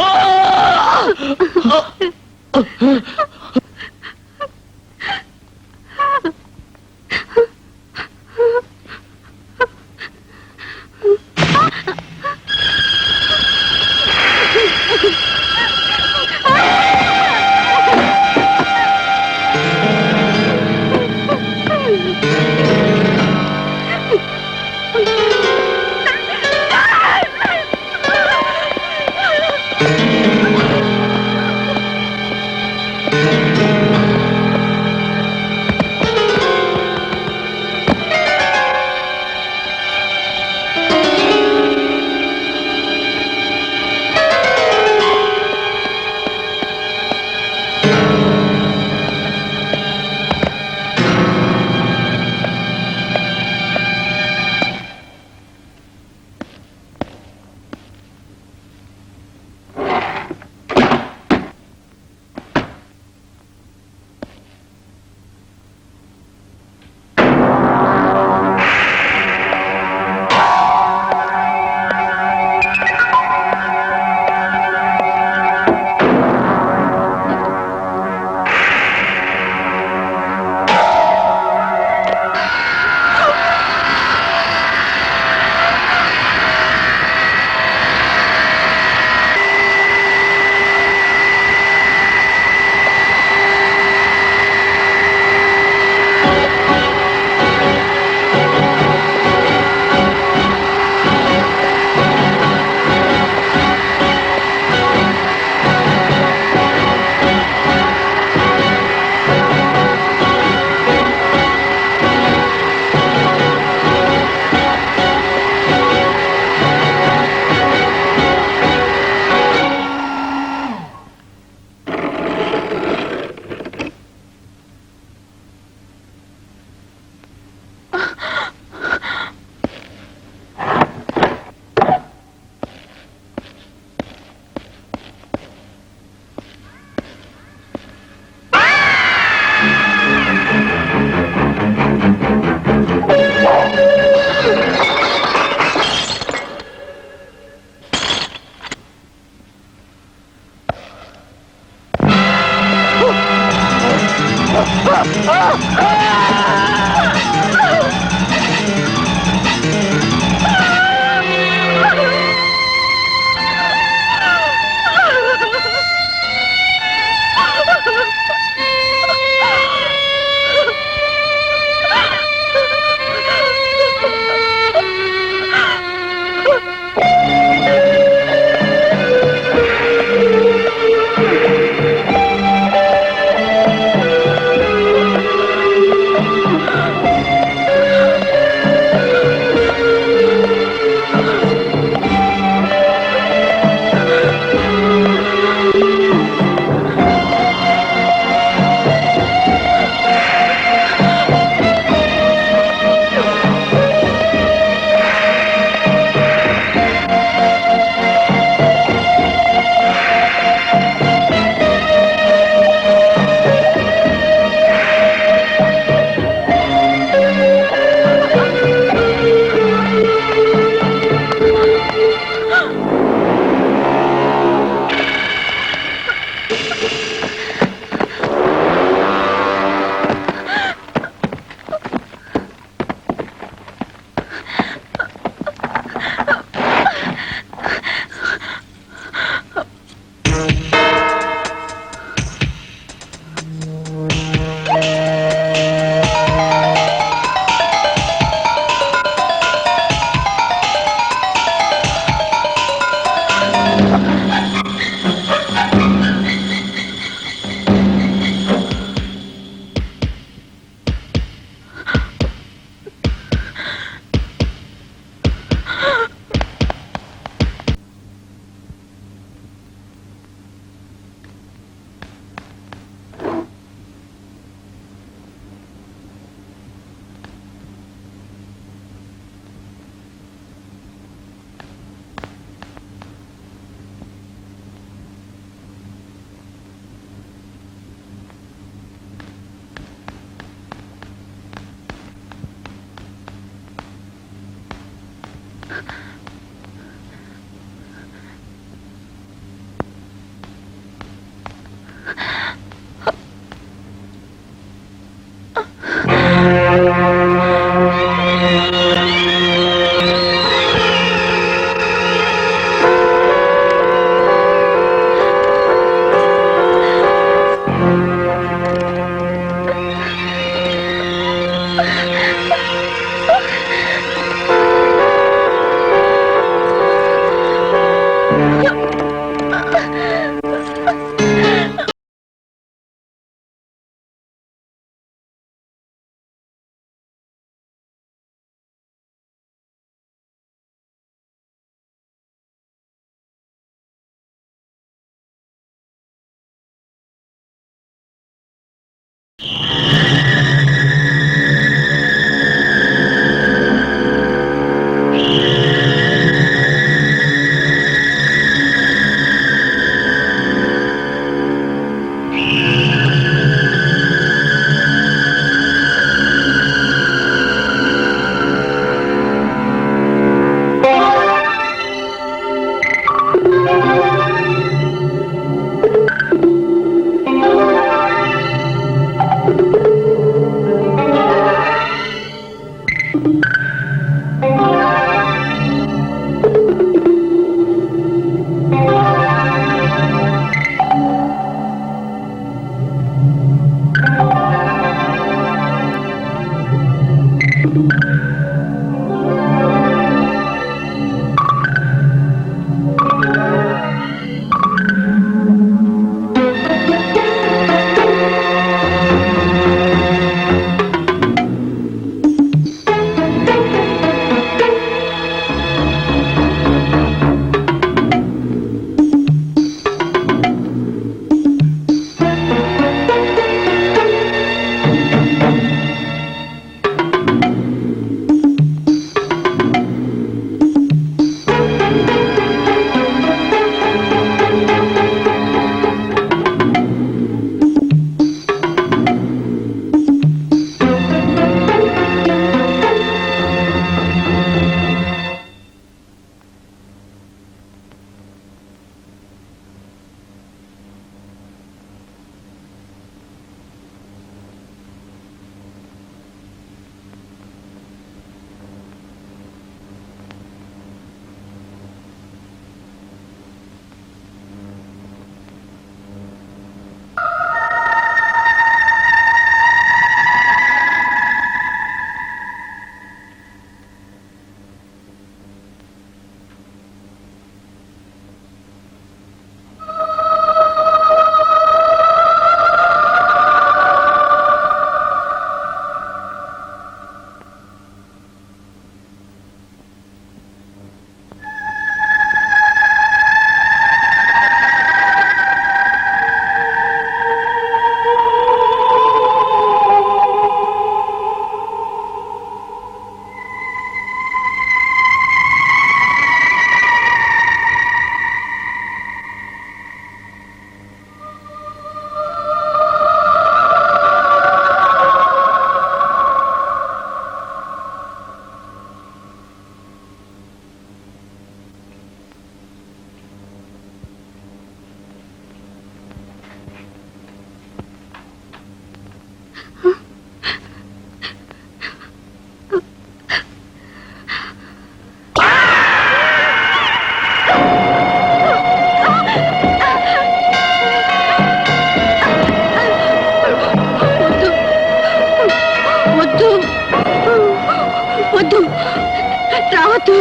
రావద్దు,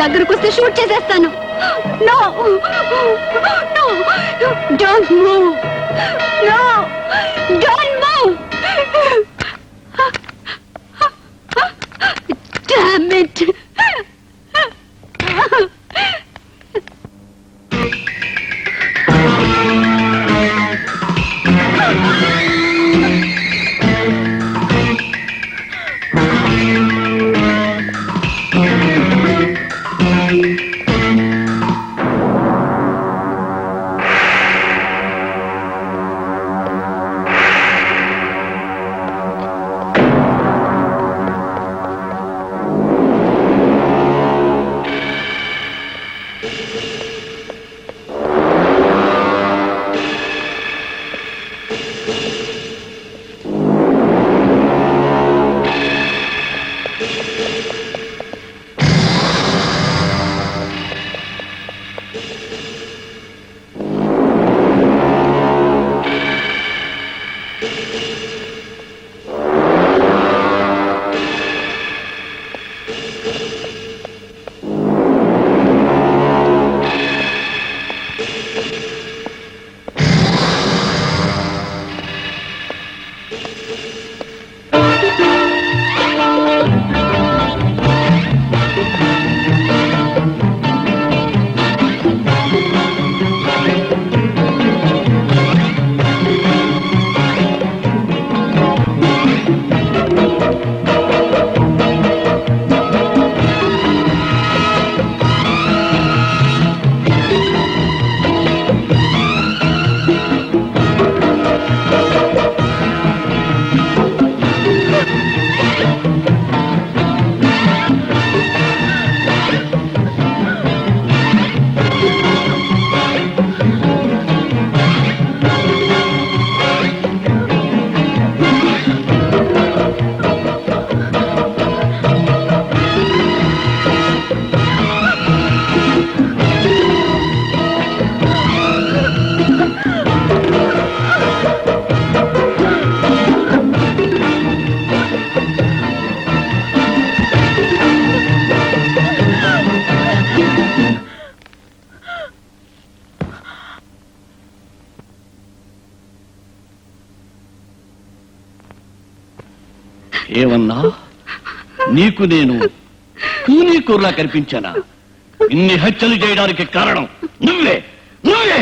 దగ్గరకు వస్తే షూట్ చేసేస్తాను. No no, don't move, no don't move. Damn it. ఏమన్నా నీకు నేను కూలీకూరలా కనిపించానా? ఇన్ని హత్యలు చేయడానికి కారణం నువ్వే నువ్వే.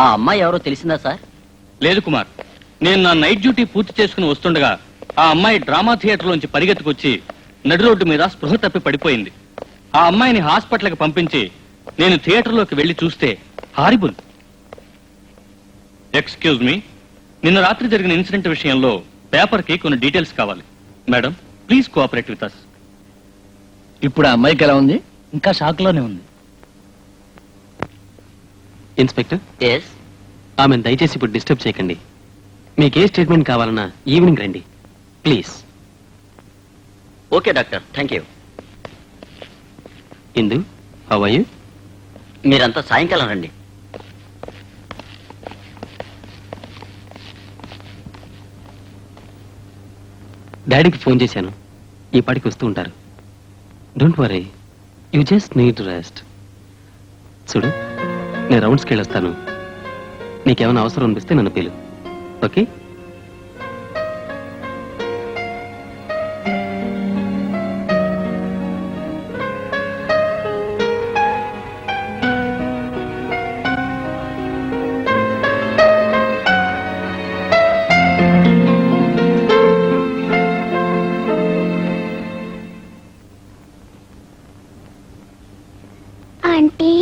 ఆ అమ్మాయి ఎవరో తెలిసిందా సార్? లేదు కుమార్, నేను నా నైట్ డ్యూటీ పూర్తి చేసుకుని వస్తుండగా ఆ అమ్మాయి డ్రామా థియేటర్లోంచి పరిగెత్తుకొచ్చి నడి రోడ్డు మీద స్పృహ తప్పి పడిపోయింది. ఆ అమ్మాయిని హాస్పిటల్కి పంపించి నేను థియేటర్లోకి వెళ్లి చూస్తే హారిబుల్. ఎక్స్క్యూజ్ మీ, నిన్న రాత్రి జరిగిన ఇన్సిడెంట్ విషయంలో పేపర్కి కొన్ని డీటెయిల్స్ కావాలి. Madam, please cooperate with us. ఇప్పుడు ఆ అమ్మాయికి ఎలా ఉంది? ఇంకా షాక్ లోనే ఉంది. Inspector, yes. ఆమెను దయచేసి ఇప్పుడు డిస్టర్బ్ చేయకండి. మీకు ఏ స్టేట్మెంట్ కావాలన్నా ఈవినింగ్ రండి please. Okay doctor, thank you. Indu, how are you? మీరంతా సాయంకాలం రండి. డాడీకి ఫోన్ చేశాను, ఈ పాటికి వస్తూ ఉంటారు. Don't worry, you just need rest. చూడు, నేను రౌండ్స్కి వెళ్ళొస్తాను. నీకేమైనా అవసరం అనిపిస్తే నన్ను పిలు, ఓకే? ఆంటీ,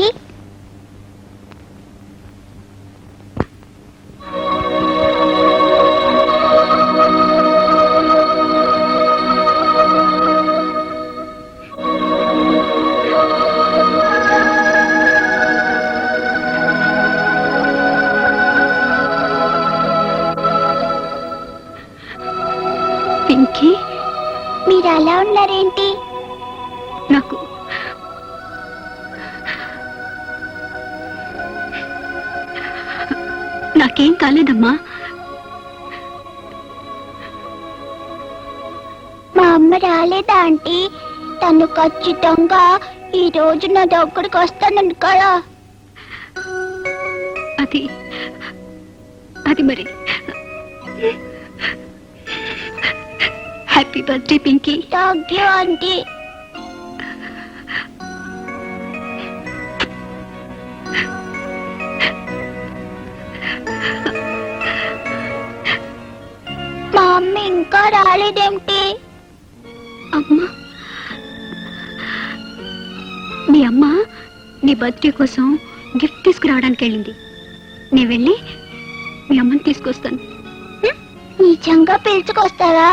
పింకీ, మీరు అలా ఉన్నారేంటి? నాకు నాకేం కాలేదమ్మా. మా అమ్మ రాలేదా ఆంటీ? తను ఖచ్చితంగా ఈ రోజు నా దగ్గరికి వస్తానండి కదా. అది అది మరి. Happy birthday Pinky. Thank you aunty. మా అమ్మ ఇంకా రాలేదేమిటి? అమ్మా, మీ అమ్మ నీ బర్త్డే కోసం గిఫ్ట్ తీసుకురావడానికి వెళ్ళింది. నేను వెళ్ళి మీ అమ్మని తీసుకొస్తాను. నిజంగా పిలుచుకొస్తారా?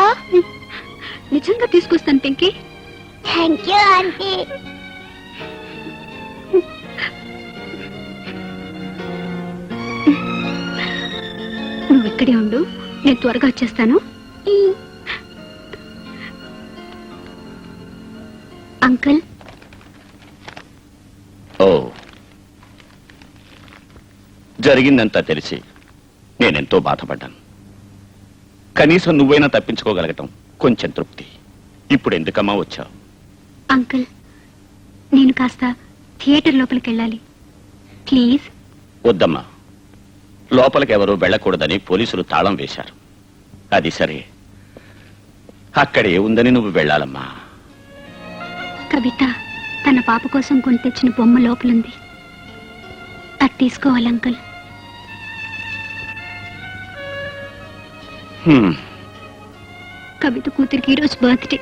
నిజంగా తీసుకొస్తాను పింకీ. Thank you aunty. నువ్వు ఇక్కడే ఉండు, నేను త్వరగా వచ్చేస్తాను. అంకుల్. ఓ, జరిగిందంతా తెలిసి నేనెంతో బాధపడ్డాను. కనీసం నువ్వైనా తప్పించుకోగలగటం కొంచెం తృప్తి. ఇప్పుడు ఎందుకమ్మా వచ్చావు? అంకుల్, నేను కాస్త థియేటర్ లోపలికి వెళ్ళాలి, ప్లీజ్. వద్దమ్మా, లోపలికి ఎవరూ వెళ్ళకూడదని పోలీసులు తాళం వేశారు. అది సరే, అక్కడే ఉందని నువ్వు వెళ్ళాలమ్మా. కవిత తన పాప కోసం కొని తెచ్చిన బొమ్మ లోపలుంది, అది తీసుకోవాలి అంకుల్. కవిత కూతురికి ఈరోజు బర్త్డే.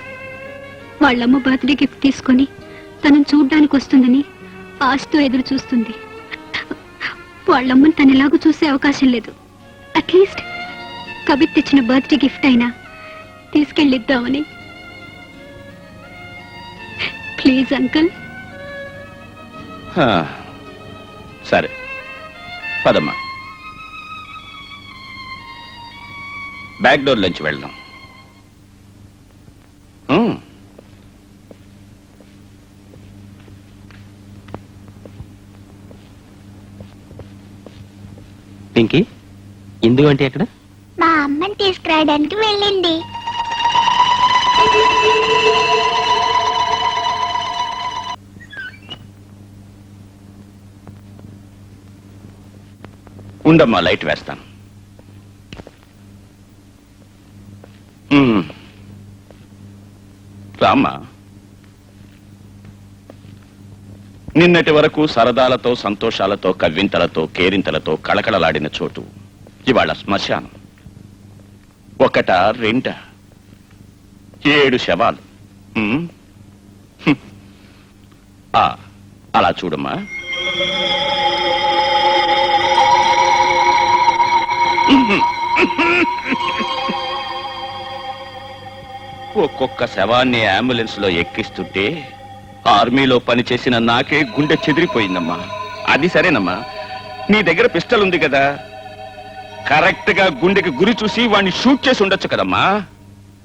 వాళ్ళమ్మ బర్త్డే గిఫ్ట్ తీసుకొని తనను చూడ్డానికి వస్తుందని ఆశతో ఎదురు చూస్తుంది. వాళ్ళమ్మని తను ఎలాగో చూసే అవకాశం లేదు. అట్లీస్ట్ కవిత తెచ్చిన బర్త్డే గిఫ్ట్ అయినా తీసుకెళ్ళిద్దామని. Please uncle. సరే, పదమ్మా. బ్యాక్ డోర్ నుంచి వెళ్దాం. పింకీ, ఇందు అంటే ఎక్కడ? మా అమ్మని తీసుకురావడానికి వెళ్ళింది. ఉండమ్మా, లైట్ వేస్తాను. రామ్మా. నిన్నటి వరకు సరదాలతో, సంతోషాలతో, కవ్వింతలతో, కేరింతలతో కళకళలాడిన చోటు ఇవాళ శ్మశానం. ఒకటా, రెండా, 7 శవాలు. అలా చూడమ్మా. ఒక్కొక్క శవాన్ని అంబులెన్స్ లో ఎక్కిస్తుంటే ఆర్మీలో పనిచేసిన నాకే గుండె చెదిరిపోయిందమ్మా. అది సరేనమ్మా, నీ దగ్గర పిస్టల్ ఉంది కదా, కరెక్ట్ గా గుండెకి గురి చూసి వాడిని షూట్ చేసి ఉండొచ్చు కదమ్మా.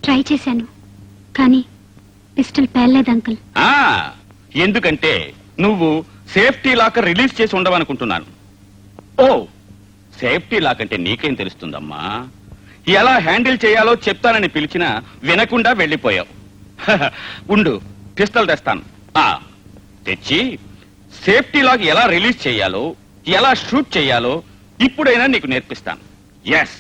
ట్రై చేశాను, కానీ పిస్టల్ పేర్లేదు అంకుల్. ఎందుకంటే నువ్వు సేఫ్టీ లాకర్ రిలీజ్ చేసి ఉండవనుకుంటున్నాను. ఓ, సేఫ్టీ లాక్ అంటే నీకేం తెలుస్తుందమ్మా? ఎలా హ్యాండిల్ చేయాలో చెప్తానని పిలిచినా వినకుండా వెళ్ళిపోయావు. ఉండు, పిస్టల్ తెస్తాను. తెచ్చి సేఫ్టీ లాక్ ఎలా రిలీజ్ చేయాలో, ఎలా షూట్ చేయాలో ఇప్పుడైనా నీకు నేర్పిస్తాను. ఎస్.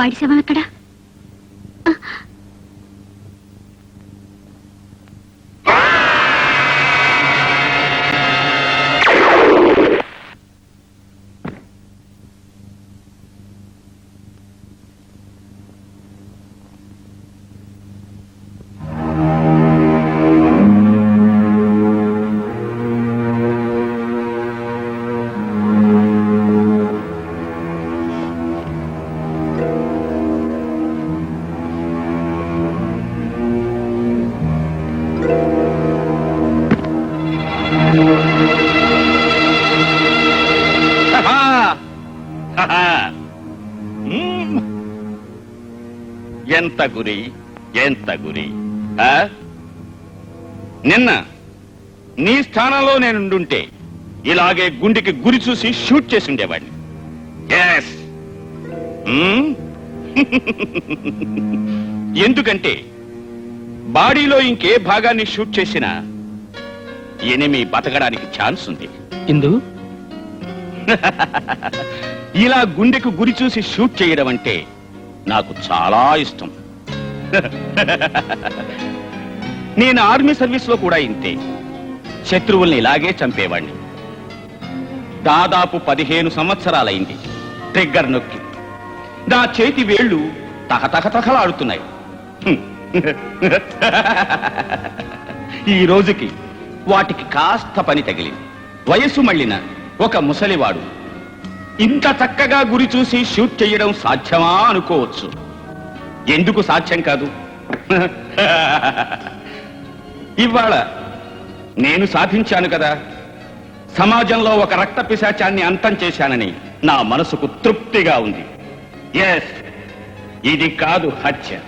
వాడి శవం ఎక్కడా? ఎంత గురి, ఎంత గురి. ఆ? నిన్న నీ స్థానంలో నేనుండుంటే ఇలాగే గుండెకి గురి చూసి షూట్ చేసి ఉండేవాడిని. ఎస్. ఎందుకంటే బాడీలో ఇంకే భాగాన్ని షూట్ చేసినా ఎనిమి బతకడానికి ఛాన్స్ ఉంది. ఇందు ఇలా గుండెకు గురి చూసి షూట్ చేయడం అంటే నాకు చాలా ఇష్టం. నేను ఆర్మీ సర్వీస్ లో కూడా ఇంతే. శత్రువుల్ని ఇలాగే చంపేవాణ్ణి. దాదాపు 15 సంవత్సరాలైంది ట్రిగ్గర్ నొక్కి. నా చేతి వేళ్లు తహతహతహలాడుతున్నాయి. ఈ రోజుకి వాటికి కాస్త పని తగిలింది. వయసు మళ్ళిన ఒక ముసలివాడు ఇంత చక్కగా గురి చూసి షూట్ చేయడం సాధ్యమా అనుకోవచ్చు. ఎందుకు సాధ్యం కాదు? ఇవాళ నేను సాధించాను కదా. సమాజంలో ఒక రక్త పిశాచాన్ని అంతం చేశానని నా మనసుకు తృప్తిగా ఉంది. ఎస్, ఇది కాదు హత్య.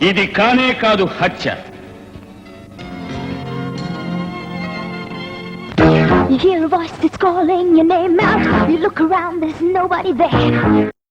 ఇది కానే కాదు హత్య. You hear a voice that's calling your name out. You look around, there's nobody there.